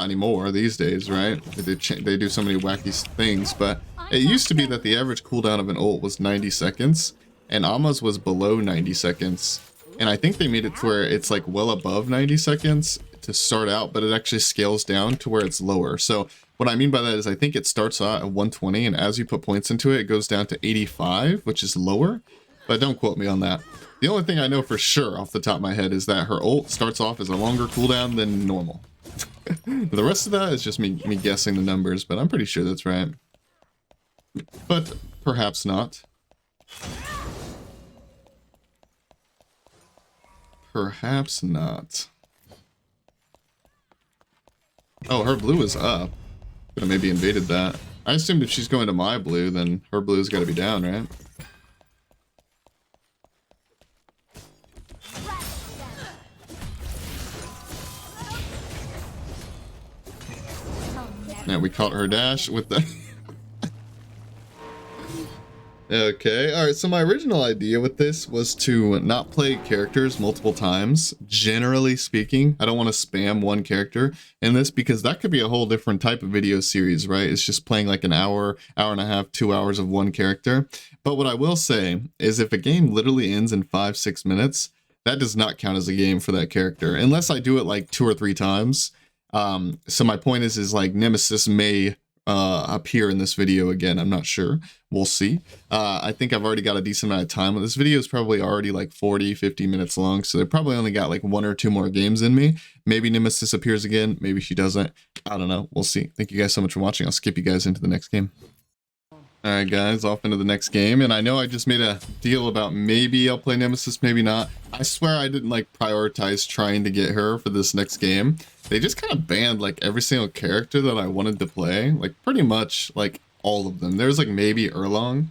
anymore these days, right? They do so many wacky things, but it used to be that the average cooldown of an ult was 90 seconds, and Amma's was below 90 seconds. And I think they made it to where it's like well above 90 seconds to start out, but it actually scales down to where it's lower. So what I mean by that is I think it starts out at 120, and as you put points into it, it goes down to 85, which is lower. But don't quote me on that. The only thing I know for sure off the top of my head is that her ult starts off as a longer cooldown than normal. The rest of that is just me guessing the numbers, but I'm pretty sure that's right. But perhaps not. Perhaps not. Oh, her blue is up. Could have maybe invaded that. I assumed if she's going to my blue, then her blue's got to be down, right? Yeah, we caught her dash with the... Okay, alright, so my original idea with this was to not play characters multiple times, generally speaking. I don't want to spam one character in this because that could be a whole different type of video series, right? It's just playing like an hour, hour and a half, 2 hours of one character. But what I will say is if a game literally ends in 5-6 minutes, that does not count as a game for that character, unless I do it like 2 or 3 times. So my point is like Nemesis may appear in this video again. I'm not sure. We'll see. I think I've already got a decent amount of time. This video is probably already like 40-50 minutes long, so they probably only got like 1 or 2 more games in me. Maybe Nemesis appears again. Maybe she doesn't. I don't know. We'll see. Thank you guys so much for watching. I'll skip you guys into the next game. Alright guys, off into the next game, and I know I just made a deal about maybe I'll play Nemesis, maybe not. I swear I didn't like prioritize trying to get her for this next game. They just kind of banned like every single character that I wanted to play, like pretty much like all of them. There's like maybe Erlang.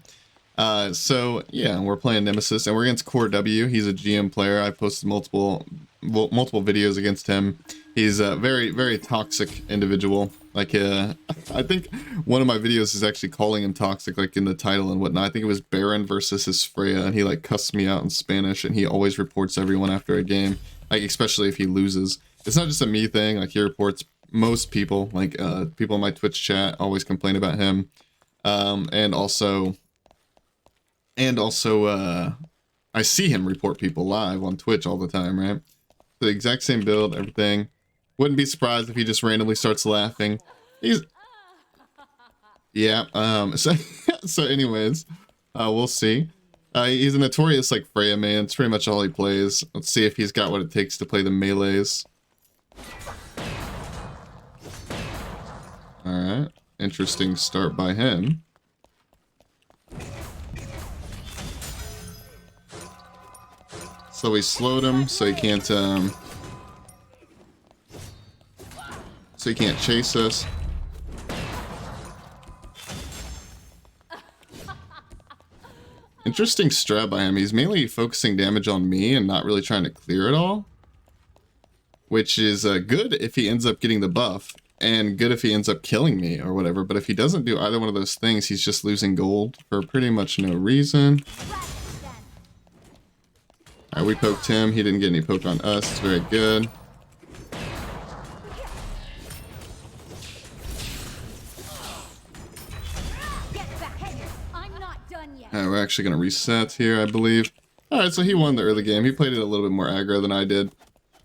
So yeah, we're playing Nemesis, and we're against Core W. He's a GM player. I posted multiple videos against him. He's a very, very toxic individual. Like, I think one of my videos is actually calling him toxic, like in the title and whatnot. I think it was Baron versus his Freya, and he like cussed me out in Spanish, and he always reports everyone after a game, like especially if he loses. It's not just a me thing. Like he reports most people, like people in my Twitch chat always complain about him, and also I see him report people live on Twitch all the time, right? The exact same build, everything. Wouldn't be surprised if he just randomly starts laughing. Yeah, so anyways, we'll see. He's a notorious, like, Freya man. It's pretty much all he plays. Let's see if he's got what it takes to play the melees. Alright, interesting start by him. So we slowed him, so he can't chase us. Interesting strat by him. He's mainly focusing damage on me and not really trying to clear it all. Which is good if he ends up getting the buff, and good if he ends up killing me or whatever. But if he doesn't do either one of those things, he's just losing gold for pretty much no reason. Alright, we poked him. He didn't get any poke on us. It's very good. Alright, we're actually going to reset here, I believe. Alright, so he won the early game. He played it a little bit more aggro than I did.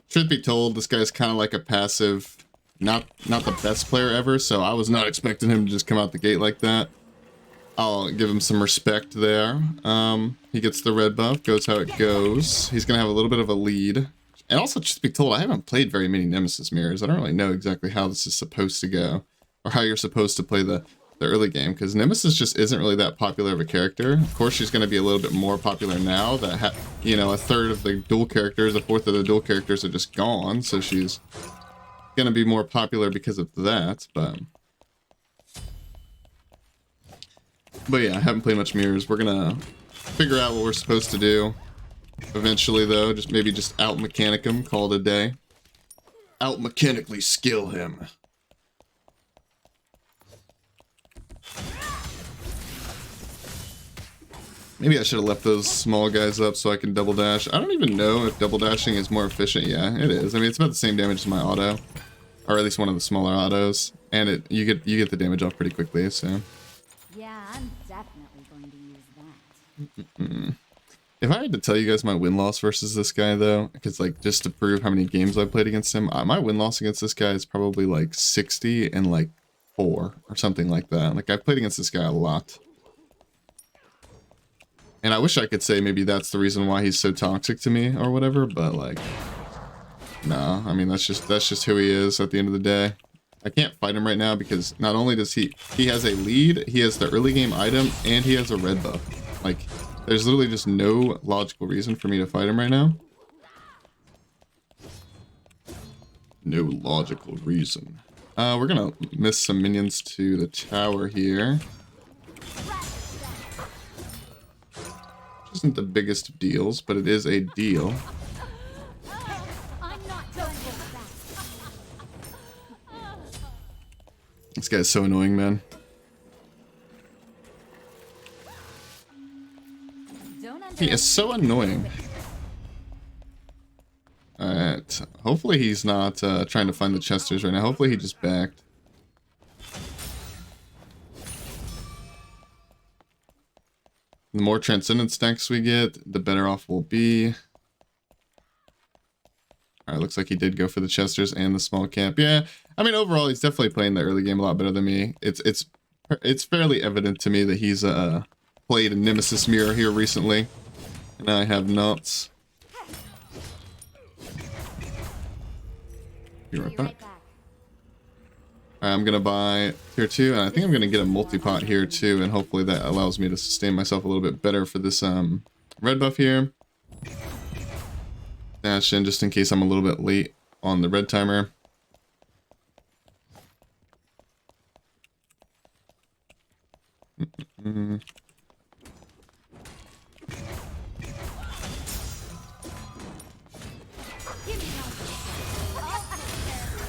Truth be told, this guy's kind of like a passive, not the best player ever, so I was not expecting him to just come out the gate like that. I'll give him some respect there. He gets the red buff, goes how it goes. He's going to have a little bit of a lead. And also, just to be told, I haven't played very many Nemesis mirrors. I don't really know exactly how this is supposed to go, or how you're supposed to play the early game, because Nemesis just isn't really that popular of a character. Of course, she's going to be a little bit more popular now that, you know, a third of the dual characters, a fourth of the dual characters are just gone, so she's going to be more popular because of that, but yeah, I haven't played much mirrors. We're going to figure out what we're supposed to do eventually, though. Maybe just out-mechanic him, call it a day. Out-mechanically skill him. Maybe I should have left those small guys up so I can double dash. I don't even know if double dashing is more efficient. Yeah, it is. I mean, it's about the same damage as my auto, or at least one of the smaller autos, and you get the damage off pretty quickly. So yeah, I'm definitely going to use that. If I had to tell you guys my win-loss versus this guy, though, because like just to prove how many games I've played against him, my win-loss against this guy is probably like 60 and like 4 or something like that. Like I've played against this guy a lot. And I wish I could say maybe that's the reason why he's so toxic to me or whatever, but like, nah, I mean, that's just who he is at the end of the day. I can't fight him right now because not only does he has a lead, he has the early game item, and he has a red buff. Like, there's literally just no logical reason for me to fight him right now. No logical reason. We're gonna miss some minions to the tower here. Isn't the biggest of deals, but it is a deal. This guy's so annoying, man. He is so annoying. Alright, hopefully he's not trying to find the chesters right now. Hopefully he just backed. The more transcendent stacks we get, the better off we'll be. Alright, looks like he did go for the chesters and the small cap. Yeah, I mean, overall, he's definitely playing the early game a lot better than me. It's fairly evident to me that he's played a Nemesis mirror here recently, and I have not. Be right back. I'm gonna buy tier 2, and I think I'm gonna get a multi-pot here too, and hopefully that allows me to sustain myself a little bit better for this red buff here. Dash in just in case I'm a little bit late on the red timer.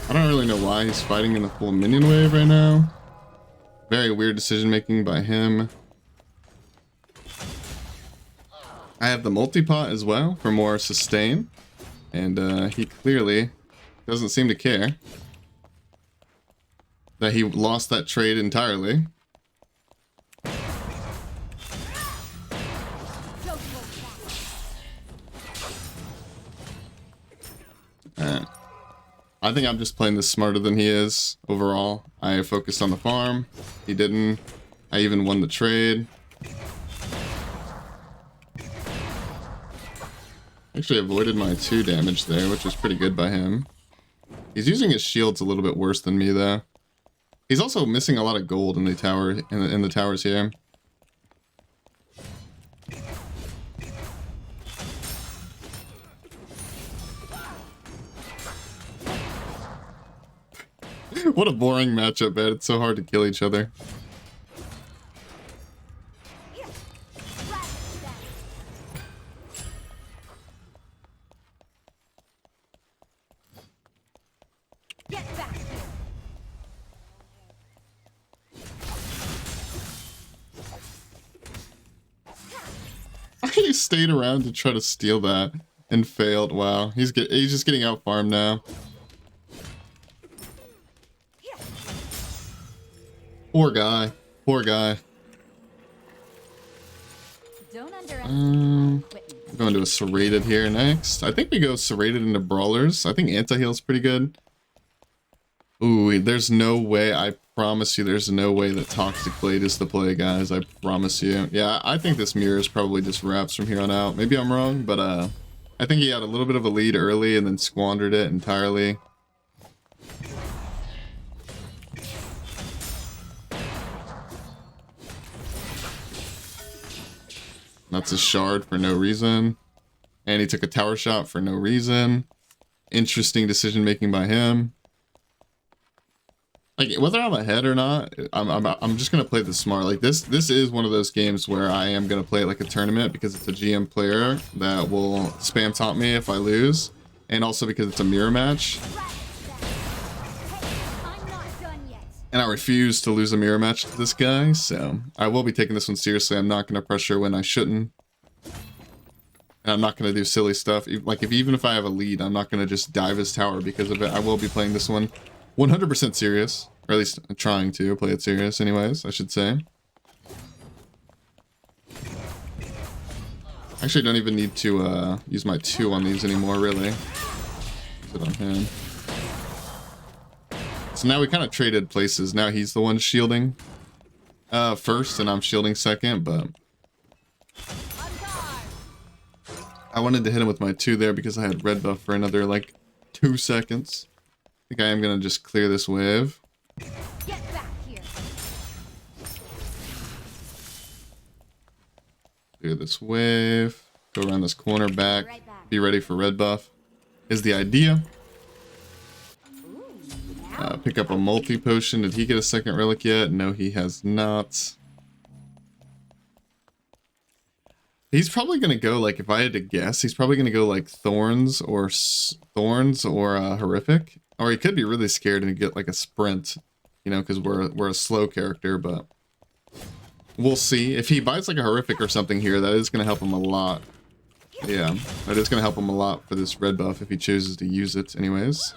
I don't really know why he's fighting in the full minion wave right now. Very weird decision making by him. I have the multi-pot as well for more sustain. And he clearly doesn't seem to care that he lost that trade entirely. I think I'm just playing this smarter than he is overall. I focused on the farm. He didn't. I even won the trade. Actually avoided my 2 damage there, which was pretty good by him. He's using his shields a little bit worse than me, though. He's also missing a lot of gold in the tower in the towers here. What a boring matchup, man. It's so hard to kill each other. he stayed around to try to steal that and failed. Wow, he's just getting out farmed now. Poor guy. Poor guy. Don't underestimate equipment. Going to a serrated here next. I think we go serrated into brawlers. I think anti-heal's pretty good. Ooh, there's no way. I promise you, there's no way that Toxic Blade is the play, guys. I promise you. Yeah, I think this mirror is probably just wraps from here on out. Maybe I'm wrong, but I think he had a little bit of a lead early and then squandered it entirely. That's a shard for no reason. And he took a tower shot for no reason. Interesting decision making by him. Like, whether I'm ahead or not, I'm just gonna play this smart. Like, this is one of those games where I am gonna play it like a tournament because it's a GM player that will spam taunt me if I lose, and also because it's a mirror match. And I refuse to lose a mirror match to this guy, so I will be taking this one seriously. I'm not gonna pressure when I shouldn't. And I'm not gonna do silly stuff. Like, even if I have a lead, I'm not gonna just dive his tower because of it. I will be playing this one 100% serious, or at least trying to play it serious anyways, I should say. Actually, I don't even need to use my 2 on these anymore, really. Use it on him. So now we kind of traded places. Now he's the one shielding first, and I'm shielding second, but I wanted to hit him with my 2 there because I had red buff for another, like, 2 seconds. I think I am going to just clear this wave. Get back here. Clear this wave. Go around this corner back. Be ready for red buff is the idea. Pick up a multi potion. Did he get a second relic yet? No, he has not. He's probably going to go, like, if I had to guess, he's probably going to go, like, Thorns or Horrific. Or he could be really scared and get, like, a Sprint, you know, because we're a slow character, but we'll see. If he buys, like, a Horrific or something here, that is going to help him a lot. Yeah, that is going to help him a lot for this red buff if he chooses to use it anyways.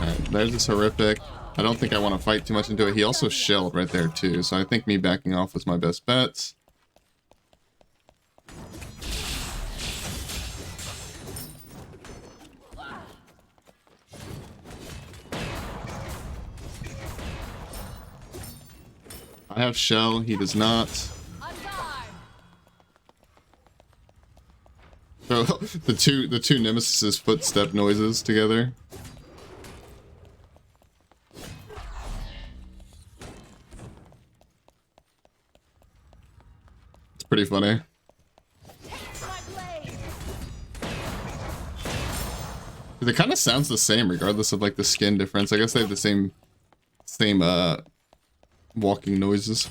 Alright, there's this Horrific. I don't think I want to fight too much into it. He also shelled right there too, so I think me backing off was my best bet. I have shell, he does not. So the two Nemesis footstep noises together. It's pretty funny. It kind of sounds the same regardless of, like, the skin difference. I guess they have the same walking noises.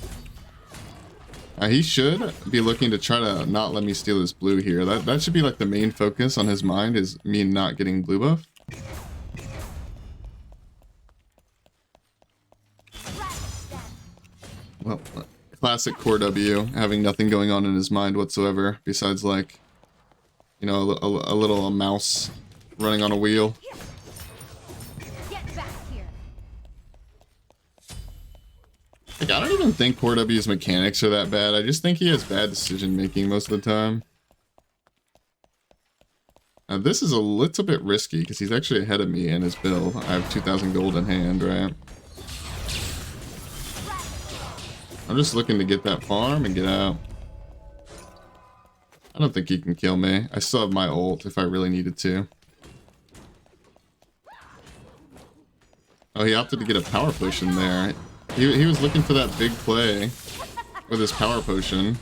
He should be looking to try to not let me steal his blue here. That should be, like, the main focus on his mind, is me not getting blue buff. Well, classic core W, having nothing going on in his mind whatsoever besides, like, you know, a little mouse running on a wheel. Like, I don't even think Core W's mechanics are that bad. I just think he has bad decision making most of the time. Now, this is a little bit risky because he's actually ahead of me in his build. I have 2,000 gold in hand, right? I'm just looking to get that farm and get out. I don't think he can kill me. I still have my ult if I really needed to. Oh, he opted to get a power potion there. He was looking for that big play with his power potion.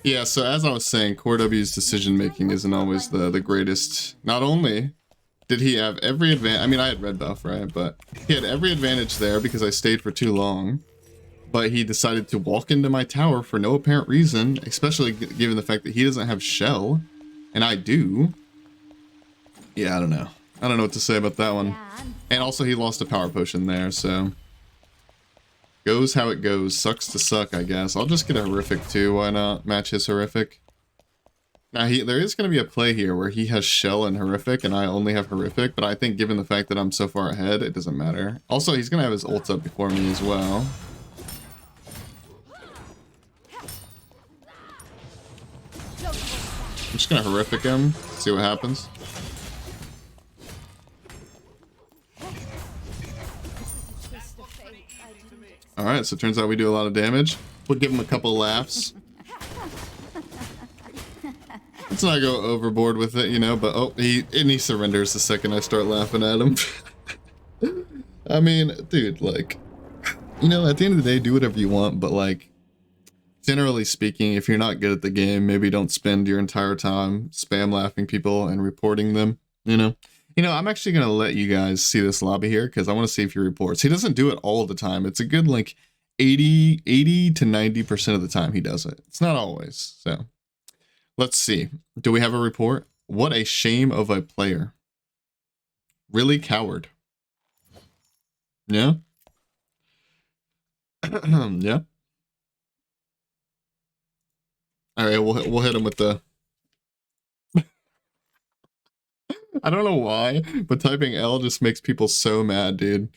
Yeah, so as I was saying, Core W's decision making isn't always the greatest. Not only Did he have every advantage? I mean, I had red buff, right? But he had every advantage there because I stayed for too long. But he decided to walk into my tower for no apparent reason, especially given the fact that he doesn't have shell, and I do. Yeah, I don't know. I don't know what to say about that one. And also he lost a power potion there, so... Goes how it goes. Sucks to suck, I guess. I'll just get a horrific too. Why not? Match his horrific. Now, there is going to be a play here where he has shell and horrific, and I only have horrific, but I think given the fact that I'm so far ahead, it doesn't matter. Also, he's going to have his ult up before me as well. I'm just going to horrific him, see what happens. Alright, so it turns out we do a lot of damage. We'll give him a couple laughs. Let's not go overboard with it, you know, but oh, he surrenders the second I start laughing at him. I mean, dude, like, you know, at the end of the day, do whatever you want, but like, generally speaking, if you're not good at the game, maybe don't spend your entire time spam laughing people and reporting them, you know? You know, I'm actually going to let you guys see this lobby here because I want to see if he reports. He doesn't do it all the time. It's a good, like, 80 to 90% of the time he does it. It's not always, so... Let's see. Do we have a report? What a shame of a player. Really coward. Yeah? Yeah? Alright, we'll hit him with the... I don't know why, but typing L just makes people so mad, dude.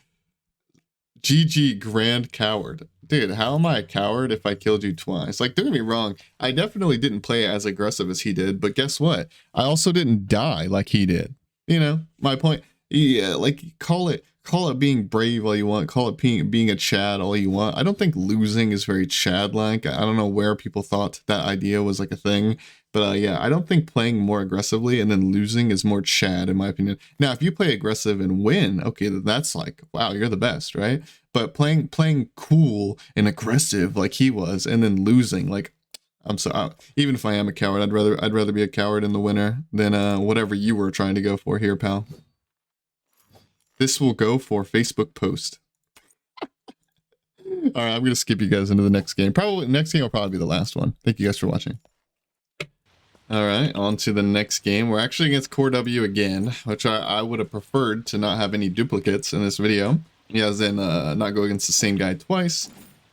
GG, grand coward. Dude, how am I a coward if I killed you twice? Like, don't get me wrong, I definitely didn't play as aggressive as he did, but guess what? I also didn't die like he did. You know, my point, yeah, like, call it being brave all you want, call it being a Chad all you want. I don't think losing is very Chad-like. I don't know where people thought that idea was like a thing, but yeah, I don't think playing more aggressively and then losing is more Chad, in my opinion. Now, if you play aggressive and win, okay, that's like, wow, you're the best, right? But playing cool and aggressive like he was, and then losing, like, I'm so even if I am a coward, I'd rather be a coward in the winner than whatever you were trying to go for here, pal. This will go for Facebook post. All right, I'm gonna skip you guys into the next game. Probably next game will probably be the last one. Thank you guys for watching. All right, on to the next game. We're actually against Core W again, which I would have preferred to not have any duplicates in this video. As in not go against the same guy twice,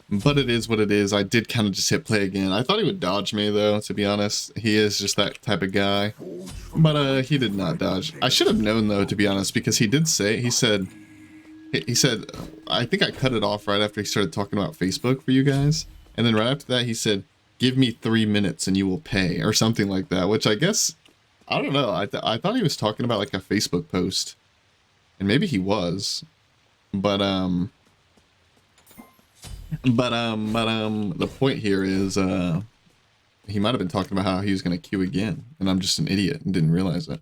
but it is what it is. I did kind of just hit play again. I thought he would dodge me though, to be honest. He is just that type of guy, but he did not dodge. I should have known though, to be honest, because he did say, he said, I think I cut it off right after he started talking about Facebook for you guys, and then right after that he said, give me 3 minutes and you will pay, or something like that, which I guess, I don't know, I thought he was talking about like a Facebook post, and maybe he was. But the point here is, he might have been talking about how he was going to queue again, and I'm just an idiot and didn't realize it.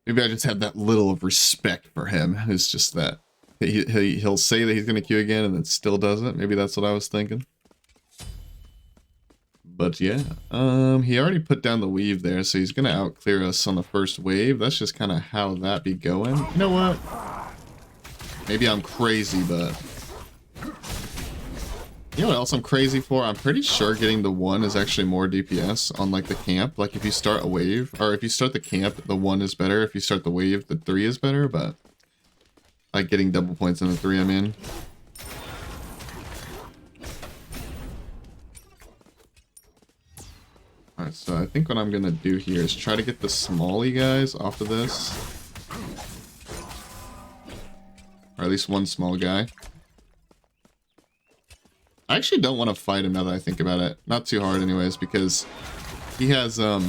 Maybe I just had that little of respect for him. It's just that he'll say that he's going to queue again and then still doesn't. Maybe that's what I was thinking. But yeah, he already put down the weave there, so he's going to outclear us on the first wave. That's just kind of how that be going. You know what? Maybe I'm crazy, but... You know what else I'm crazy for? I'm pretty sure getting the 1 is actually more DPS on, like, the camp. Like, if you start a wave, or if you start the camp, the 1 is better. If you start the wave, the 3 is better, but... Like, getting double points in the 3, I mean. Alright, so I think what I'm gonna do here is try to get the smally guys off of this. Or at least one small guy. I actually don't want to fight him now that I think about it. Not too hard anyways, because he has the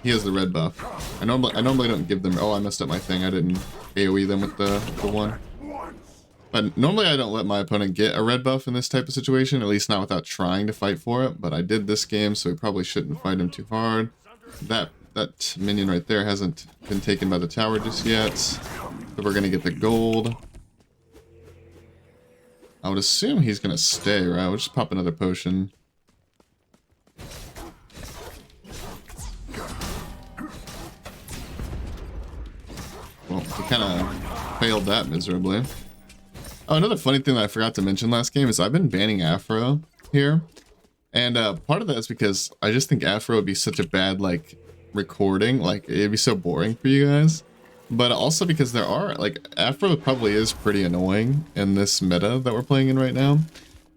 red buff. I normally don't give them... Oh, I messed up my thing. I didn't AoE them with the 1. But normally I don't let my opponent get a red buff in this type of situation, at least not without trying to fight for it. But I did this game, so we probably shouldn't fight him too hard. That minion right there hasn't been taken by the tower just yet. So we're going to get the gold. I would assume he's gonna stay, right? We'll just pop another potion. Well, he kind of failed that miserably. Oh, another funny thing that I forgot to mention last game is I've been banning Afro here. And part of that is because I just think Afro would be such a bad, like, recording. Like, it'd be so boring for you guys. But also because there are, like, Afro probably is pretty annoying in this meta that we're playing in right now.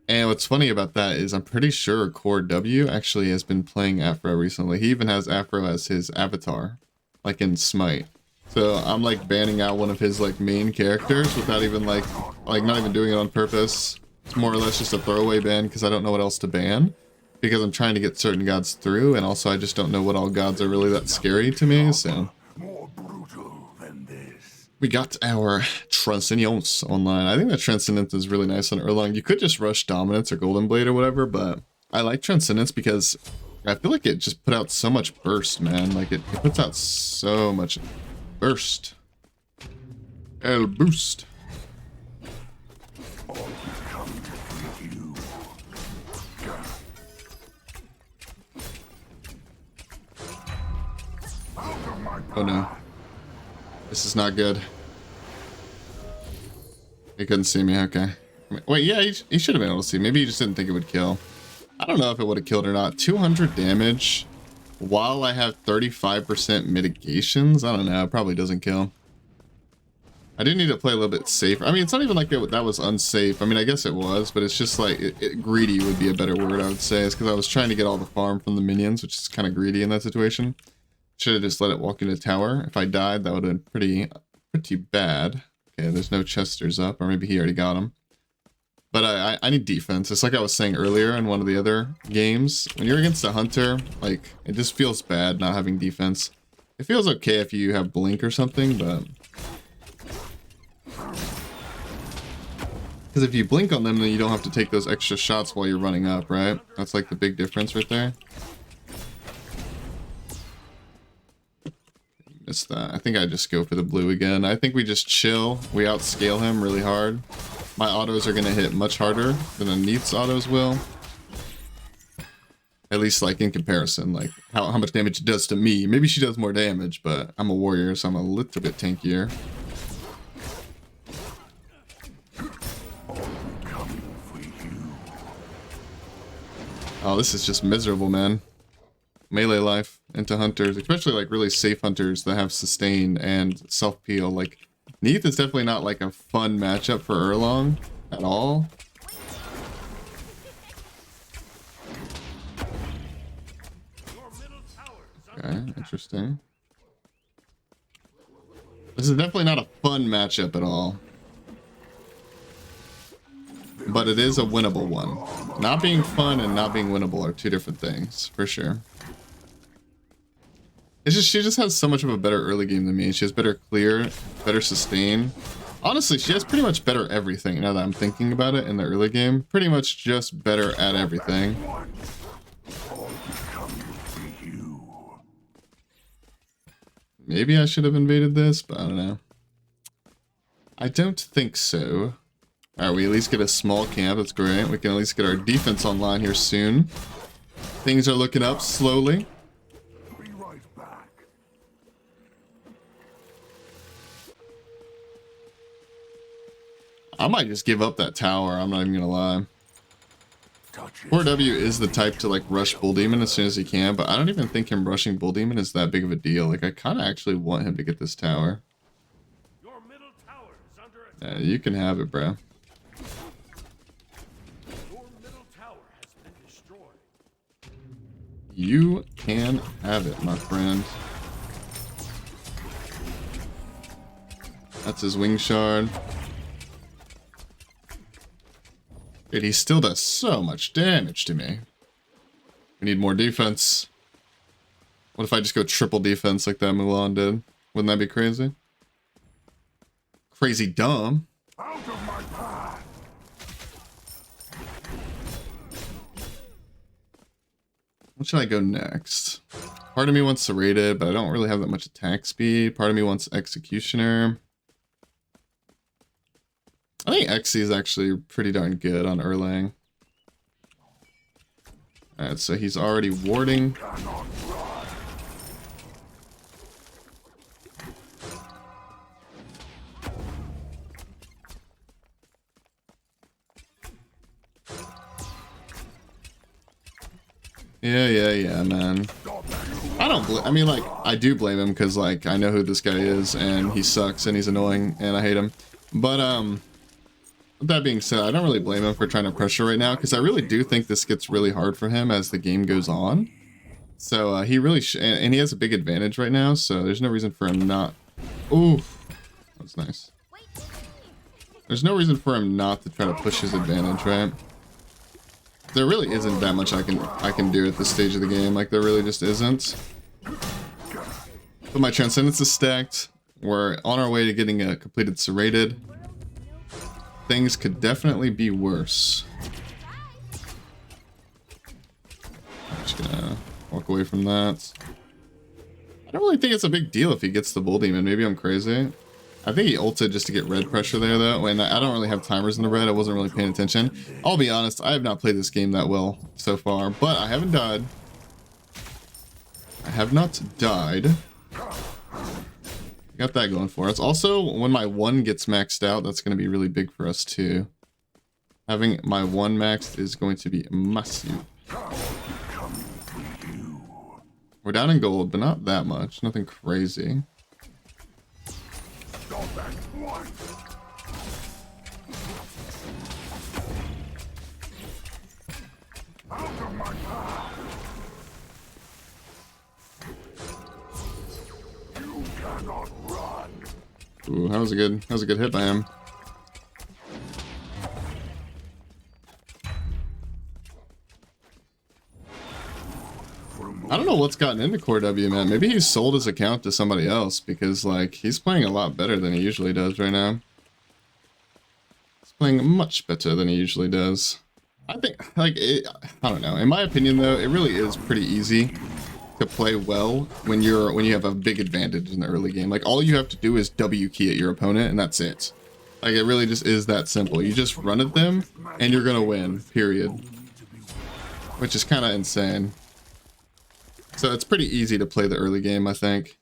And what's funny about that is I'm pretty sure Core W actually has been playing Afro recently. He even has Afro as his avatar, like in Smite. So I'm like banning out one of his like main characters without even like not even doing it on purpose. It's more or less just a throwaway ban because I don't know what else to ban. Because I'm trying to get certain gods through, and also I just don't know what all gods are really that scary to me, so... We got our Transcendence online. I think that Transcendence is really nice on Erlang. You could just rush Dominance or Golden Blade or whatever, but I like Transcendence because I feel like it just put out so much burst, man. Like, it puts out so much burst. El boost. Oh no. This is not good. He couldn't see me, okay. Wait, yeah, he should have been able to see. Maybe he just didn't think it would kill. I don't know if it would have killed or not. 200 damage while I have 35% mitigations. I don't know, it probably doesn't kill. I do need to play a little bit safer. I mean, it's not even like that was unsafe. I mean, I guess it was, but it's just like, greedy would be a better word, I would say. It's because I was trying to get all the farm from the minions, which is kind of greedy in that situation. Should have just let it walk into tower. If I died, that would have been pretty bad. Okay, there's no chesters up, or maybe he already got them. But I need defense. It's like I was saying earlier in one of the other games. When you're against a hunter, like, it just feels bad not having defense. It feels okay if you have blink or something, but... Because if you blink on them, then you don't have to take those extra shots while you're running up, right? That's like the big difference right there. Missed that. I think I just go for the blue again. I think we just chill. We outscale him really hard. My autos are going to hit much harder than a Neith's autos will. At least like in comparison, like how much damage it does to me. Maybe she does more damage, but I'm a warrior, so I'm a little bit tankier. Oh, this is just miserable, man. Melee life into hunters, especially like really safe hunters that have sustain and self-peel. Like, Neith is definitely not like a fun matchup for Erlang at all. Okay, interesting. This is definitely not a fun matchup at all. But it is a winnable one. Not being fun and not being winnable are two different things, for sure. It's just, she just has so much of a better early game than me. She has better clear, better sustain. Honestly, she has pretty much better everything now that I'm thinking about it in the early game. Pretty much just better at everything. Maybe I should have invaded this, but I don't know. I don't think so. Alright, we at least get a small camp. That's great. We can at least get our defense online here soon. Things are looking up slowly. I might just give up that tower, I'm not even gonna lie. Poor W is the type to like rush Bull Demon as soon as he can, but I don't even think him rushing Bull Demon is that big of a deal. Like, I kind of actually want him to get this tower. Yeah, you can have it, bro. You can have it, my friend. That's his wing shard. Dude, he still does so much damage to me. We need more defense. What if I just go triple defense like that Mulan did? Wouldn't that be crazy? Crazy dumb. Out of my path. What should I go next? Part of me wants Serrated, but I don't really have that much attack speed. Part of me wants Executioner. I think Xe is actually pretty darn good on Erlang. Alright, so he's already warding. Yeah, man. I don't I mean, like, I do blame him because, like, I know who this guy is, and he sucks, and he's annoying, and I hate him. But, with that being said, I don't really blame him for trying to pressure right now, because I really do think this gets really hard for him as the game goes on. So, he really and he has a big advantage right now, so there's no reason for him not... Ooh, that's nice. There's no reason for him not to try to push his advantage, right? There really isn't that much I can do at this stage of the game. Like, there really just isn't. But my Transcendence is stacked. We're on our way to getting a completed Serrated. Things could definitely be worse. I'm just gonna walk away from that. I don't really think it's a big deal if he gets the Bull Demon. Maybe I'm crazy. I think he ulted just to get red pressure there, though, and I don't really have timers in the red. I wasn't really paying attention. I'll be honest, I have not played this game that well so far, but I haven't died. I have not died. Got that going for us. Also, when my 1 gets maxed out, that's going to be really big for us, too. Having my 1 maxed is going to be massive. We're down in gold, but not that much. Nothing crazy. Ooh, that was a good hit by him. I don't know what's gotten into Core W, man. Maybe he sold his account to somebody else because, like, he's playing a lot better than he usually does right now. He's playing much better than he usually does. I think, like, I don't know. In my opinion, though, it really is pretty easy to play well when you have a big advantage in the early game. Like, all you have to do is W key at your opponent, and that's it. Like, it really just is that simple. You just run at them, and you're gonna win, period. Which is kind of insane. So it's pretty easy to play the early game, I think.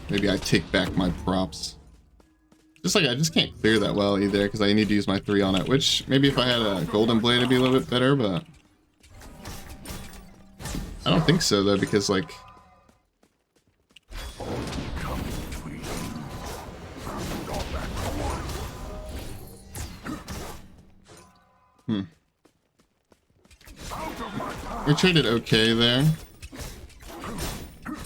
Maybe I take back my props. Just like, I just can't clear that well either, because I need to use my 3 on it, which maybe if I had a golden blade it'd be a little bit better, but I don't think so, though, because, like, we traded okay there.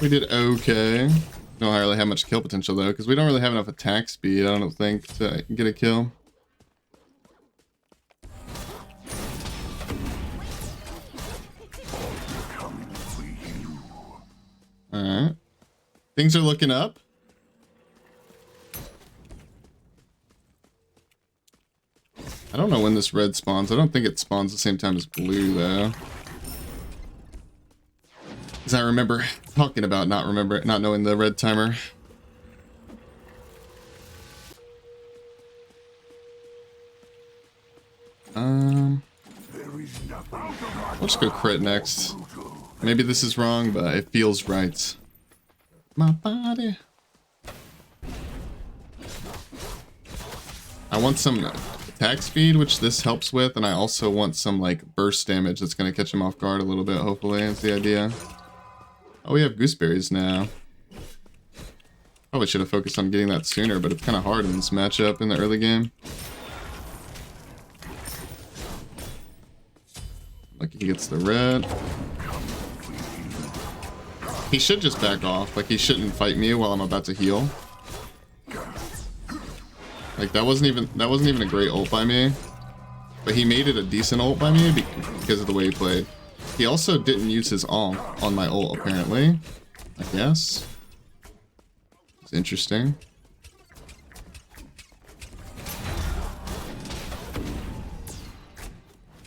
We did okay. Don't really have much kill potential, though, because we don't really have enough attack speed, I don't think, to get a kill. Alright. Things are looking up. I don't know when this red spawns. I don't think it spawns the same time as blue, though. Because I remember talking about not knowing the red timer. Let's go crit next. Maybe this is wrong, but it feels right. My body. I want some attack speed, which this helps with, and I also want some, like, burst damage that's going to catch him off guard a little bit, hopefully, is the idea. Oh, we have gooseberries now. Probably should have focused on getting that sooner, but it's kind of hard in this matchup in the early game. Like, he gets the red. He should just back off. Like, he shouldn't fight me while I'm about to heal. Like, that wasn't even a great ult by me. But he made it a decent ult by me because of the way he played. He also didn't use his ult on my ult, apparently. I guess. It's interesting.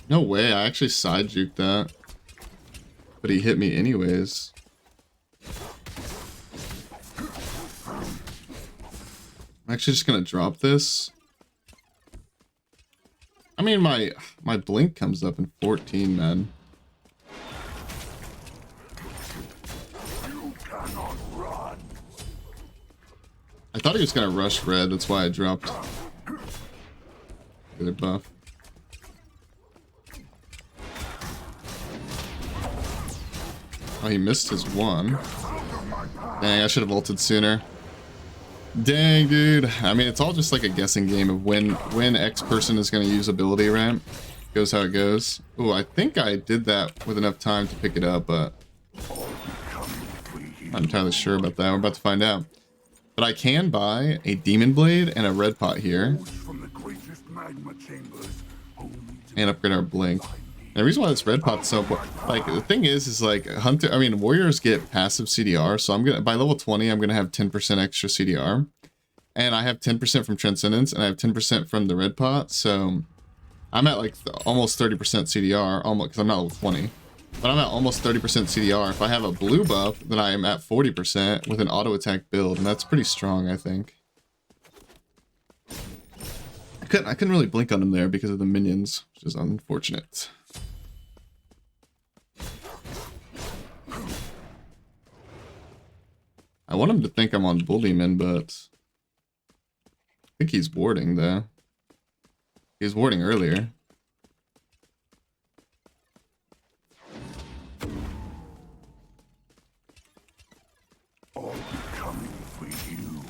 No way, I actually side juked that. But he hit me anyways. I'm actually just gonna drop this. I mean, my blink comes up in 14, man. I thought he was gonna rush red, that's why I dropped the other buff. Oh, he missed his one. Dang, I should have ulted sooner. Dang, dude. I mean, it's all just like a guessing game of when X person is going to use ability ramp. Goes how it goes. Oh, I think I did that with enough time to pick it up, but I'm not entirely sure about that. We're about to find out. But I can buy a Demon Blade and a Red Pot here. And upgrade our Blink. And the reason why this Red Pot's so... Like, the thing is like, Warriors get passive CDR, so I'm gonna... By level 20, I'm gonna have 10% extra CDR. And I have 10% from Transcendence, and I have 10% from the Red Pot, so... I'm at, like, almost 30% CDR, almost, because I'm not level 20. But I'm at almost 30% CDR. If I have a blue buff, then I am at 40% with an auto attack build, and that's pretty strong, I think. I couldn't really blink on him there because of the minions, which is unfortunate. I want him to think I'm on Bull Demon, but I think he's warding though. He was warding earlier. All coming for you.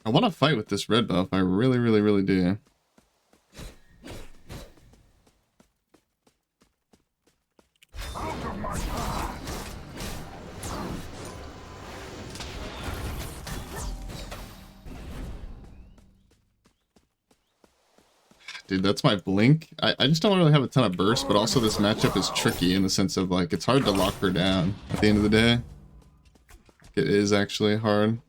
I want to fight with this red buff. I really, really, really do. Dude, that's my blink. I just don't really have a ton of burst, but also this matchup is tricky in the sense of, like, it's hard to lock her down at the end of the day. It is actually hard.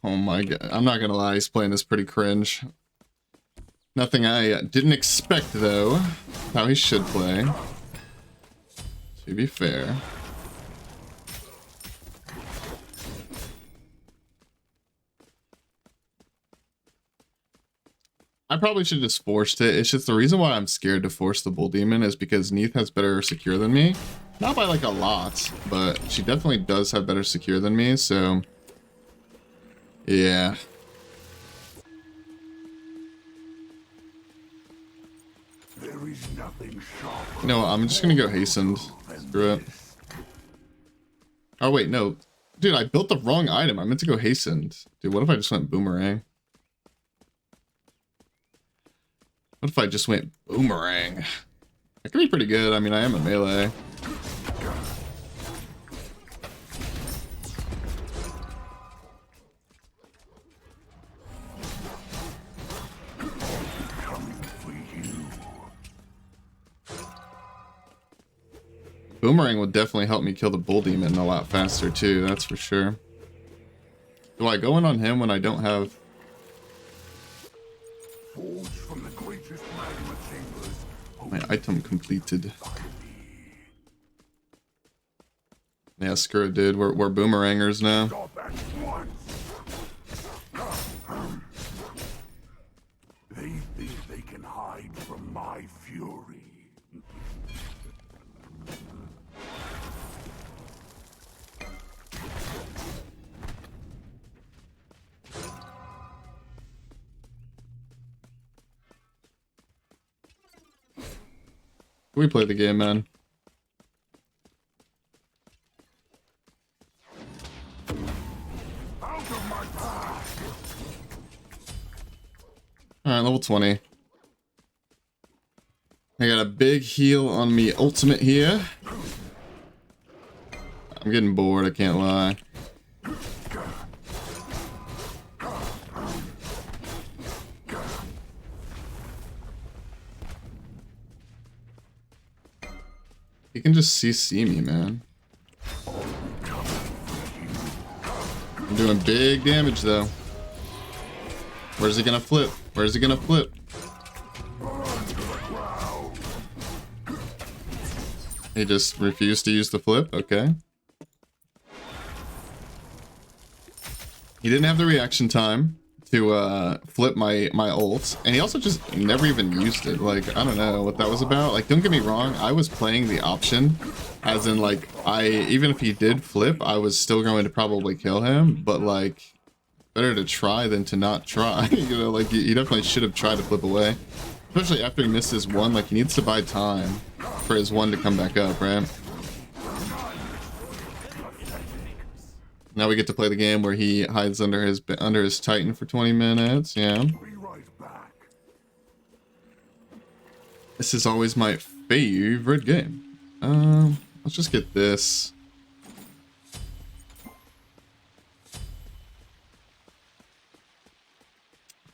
Oh my god, I'm not gonna lie, he's playing this pretty cringe. Nothing I didn't expect, though. How he should play. To be fair. I probably should have just forced it. It's just the reason why I'm scared to force the Bull Demon is because Neith has better secure than me. Not by like a lot, but she definitely does have better secure than me, so... Yeah. There is nothing sharp. You know what, I'm just gonna go hastened. Screw it. Oh wait, no. Dude, I built the wrong item. I meant to go hastened. Dude, what if I just went boomerang? What if I just went boomerang? That could be pretty good. I mean, I am a melee. Boomerang would definitely help me kill the Bull Demon a lot faster too, that's for sure. Do I go in on him when I don't have... From the greatest magma chambers. My item completed. Yeah, screw it, dude. We're boomerangers now. Stop at once. They think they can hide from my fury. We play the game, man. Alright, level 20. I got a big heal on me ultimate here. I'm getting bored, I can't lie. He can just CC me, man. I'm doing big damage, though. Where's he gonna flip? Where's he gonna flip? He just refused to use the flip? Okay. He didn't have the reaction time to flip my ult, and he also just never even used it. Like, I don't know what that was about. Like, don't get me wrong, I was playing the option, as in, like, even if he did flip, I was still going to probably kill him, but, like, better to try than to not try. You know, like, he definitely should have tried to flip away. Especially after he missed his one, like, he needs to buy time for his one to come back up, right? Now we get to play the game where he hides under his Titan for 20 minutes. Yeah. Be right back. This is always my favorite game. Let's just get this.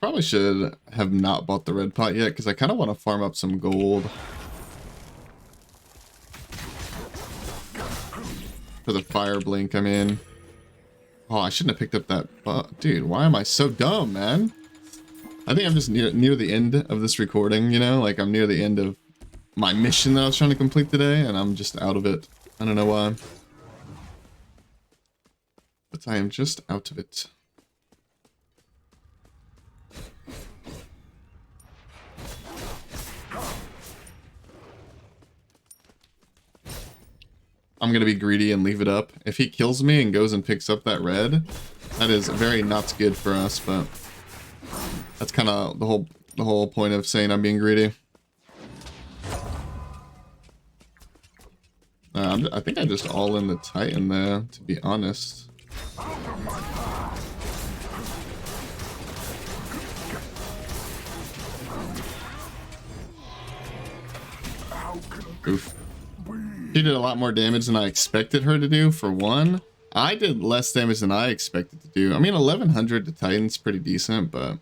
Probably should have not bought the red pot yet because I kind of want to farm up some gold for the fire blink. I mean. Oh, I shouldn't have picked up that. Dude, why am I so dumb, man? I think I'm just near the end of this recording, you know? Like, I'm near the end of my mission that I was trying to complete today, and I'm just out of it. I don't know why. But I am just out of it. I'm going to be greedy and leave it up. If he kills me and goes and picks up that red, that is very not good for us, but that's kind of the whole point of saying I'm being greedy. I think I just all in the Titan there, to be honest. Oof. She did a lot more damage than I expected her to do, for one. I did less damage than I expected to do. I mean, 1100 to Titan's pretty decent, but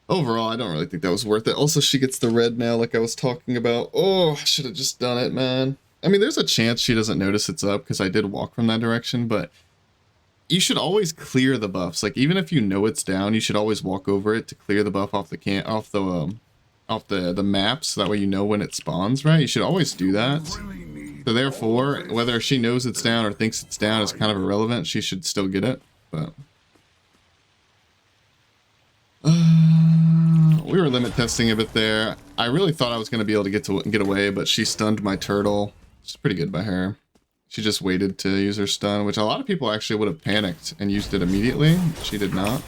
overall, I don't really think that was worth it. Also, she gets the red now, like I was talking about. Oh, I should have just done it, man. I mean, there's a chance she doesn't notice it's up, because I did walk from that direction, but you should always clear the buffs. Like, even if you know it's down, you should always walk over it to clear the buff off the map, so that way you know when it spawns, right? You should always do that. So therefore, whether she knows it's down or thinks it's down is kind of irrelevant. She should still get it, but we were limit testing a bit there. I really thought I was going to be able to get away, but she stunned my turtle. It's pretty good by her. She just waited to use her stun, which a lot of people actually would have panicked and used it immediately. She did not.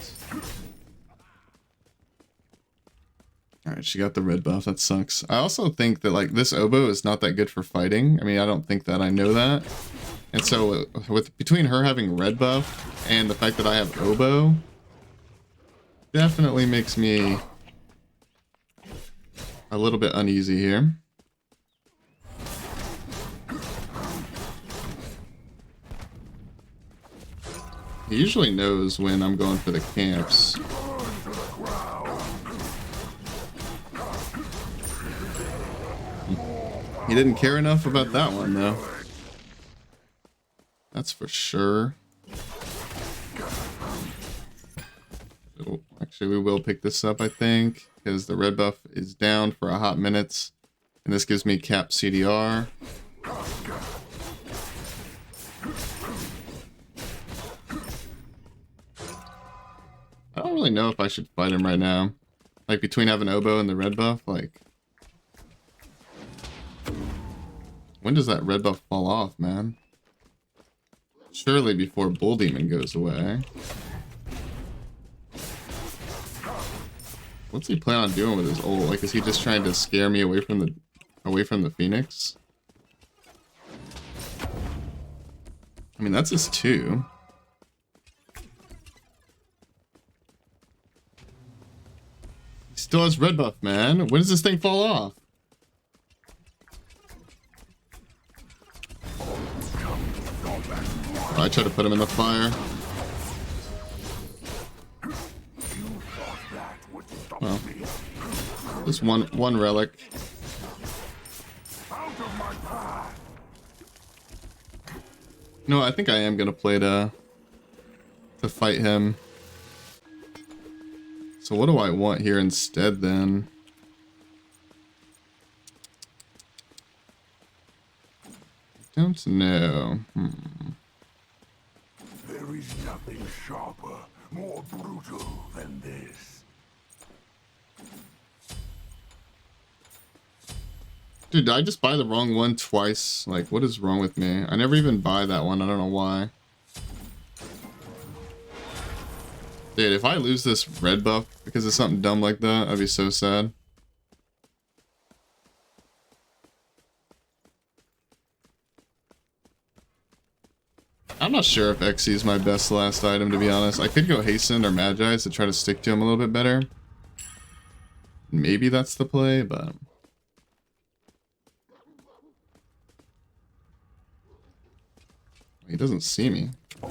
Alright, she got the red buff. That sucks. I also think that, like, this oboe is not that good for fighting. I mean, I don't think that. I know that. And so, between her having red buff and the fact that I have oboe, definitely makes me a little bit uneasy here. He usually knows when I'm going for the camps. He didn't care enough about that one, though. That's for sure. So, actually, we will pick this up, I think, because the red buff is down for a hot minute. And this gives me cap CDR. I don't really know if I should fight him right now. Like, between having oboe and the red buff, like... When does that red buff fall off, man? Surely before Bull Demon goes away. What's he plan on doing with his ult? Like, is he just trying to scare me away from the Phoenix? I mean, that's his 2. He still has red buff, man. When does this thing fall off? Oh, I tried to put him in the fire. Well, just one relic. No, I think I am gonna play to fight him. So what do I want here instead then? Don't know. There There is nothing sharper, more brutal than this. Dude, did I just buy the wrong one twice? Like, what is wrong with me? I never even buy that one. I don't know why. Dude, if I lose this red buff because of something dumb like that, I'd be so sad. I'm not sure if XC is my best last item, to be honest. I could go Hasten or Magi's to try to stick to him a little bit better. Maybe that's the play, but... He doesn't see me. I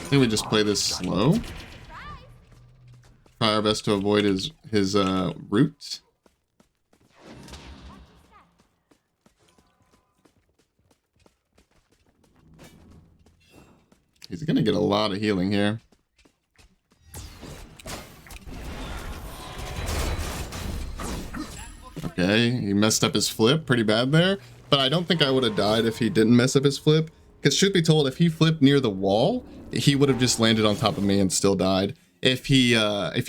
think we just play this slow. Try our best to avoid his route. He's gonna get a lot of healing here. Okay, he messed up his flip pretty bad there, but I don't think I would have died if he didn't mess up his flip. Because truth be told, if he flipped near the wall, he would have just landed on top of me and still died. If he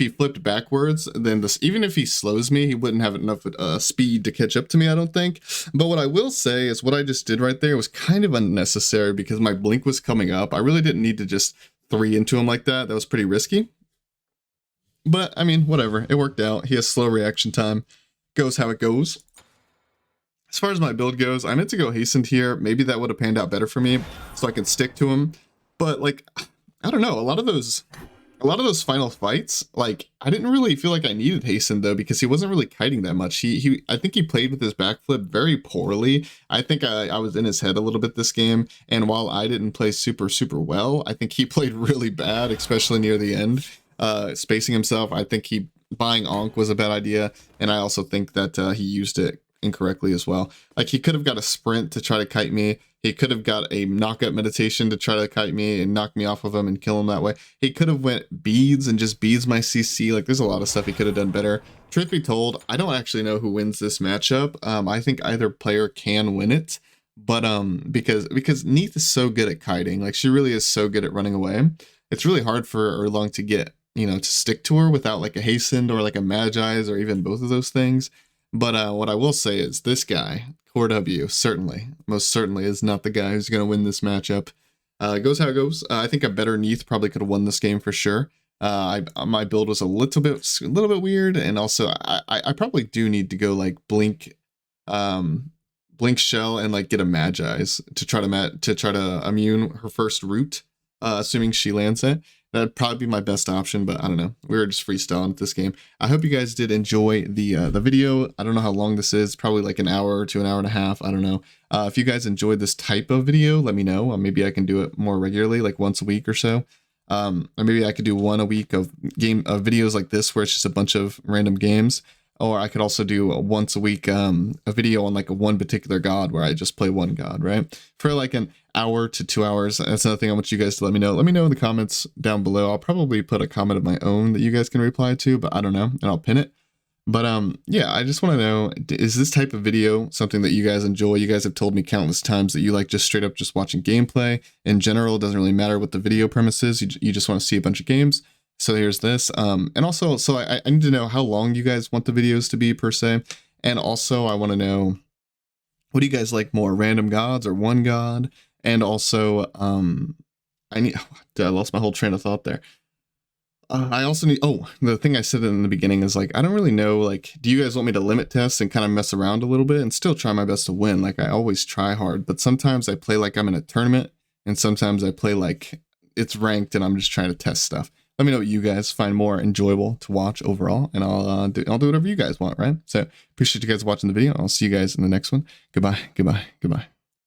flipped backwards, then this, even if he slows me, he wouldn't have enough speed to catch up to me, I don't think. But what I will say is what I just did right there was kind of unnecessary because my blink was coming up. I really didn't need to just 3 into him like that. That was pretty risky. But I mean, whatever. It worked out. He has slow reaction time. Goes how it goes. As far as my build goes, I meant to go Hastened here. Maybe that would have panned out better for me so I can stick to him. But like, I don't know, a lot of those final fights, like I didn't really feel like I needed Hastened though, because he wasn't really kiting that much. I think he played with his backflip very poorly. I think I was in his head a little bit this game, and while I didn't play super well, I think he played really bad, especially near the end. Spacing himself, I think buying Ankh was a bad idea, and I also think that he used it incorrectly as well. Like, he could have got a sprint to try to kite me. He could have got a knockout meditation to try to kite me and knock me off of him and kill him that way. He could have went beads and just beads my CC. Like, there's a lot of stuff he could have done better. Truth be told, I don't actually know who wins this matchup. I think either player can win it, but because Neith is so good at kiting, like she really is so good at running away. It's really hard for Erlang to get, to stick to her without like a Hastened or like a Magi's or even both of those things. But what I will say is this guy, Core W, most certainly is not the guy who's going to win this matchup. Goes how it goes. I think a better Neith probably could have won this game for sure. My build was a little bit weird, and also I probably do need to go like blink shell and like get a Magi's to try to immune her first route, assuming she lands it. That'd probably be my best option, but I don't know. We were just freestyling at this game. I hope you guys did enjoy the video. I don't know how long this is. Probably like an hour to an hour and a half. I don't know. If you guys enjoyed this type of video, let me know. Maybe I can do it more regularly, like once a week or so. Or maybe I could do one a week of videos like this where it's just a bunch of random games. Or I could also do once a week a video on like one particular god where I just play one god, right? For like an hour to 2 hours. That's another thing I want you guys to let me know. Let me know in the comments down below. I'll probably put a comment of my own that you guys can reply to, but I don't know, and I'll pin it. But yeah, I just want to know, is this type of video something that you guys enjoy? You guys have told me countless times that you like just straight up just watching gameplay. In general, it doesn't really matter what the video premise is. You just want to see a bunch of games. So here's this. And also, so I need to know how long you guys want the videos to be per se. And also I want to know, what do you guys like more, random gods or one god? And also, I lost my whole train of thought there. I also need, the thing I said in the beginning is like, I don't really know, like, do you guys want me to limit test and kind of mess around a little bit and still try my best to win? Like, I always try hard, but sometimes I play like I'm in a tournament, and sometimes I play like it's ranked and I'm just trying to test stuff. Let me know what you guys find more enjoyable to watch overall, and I'll do whatever you guys want, right? So appreciate you guys watching the video. I'll see you guys in the next one. Goodbye, goodbye, goodbye.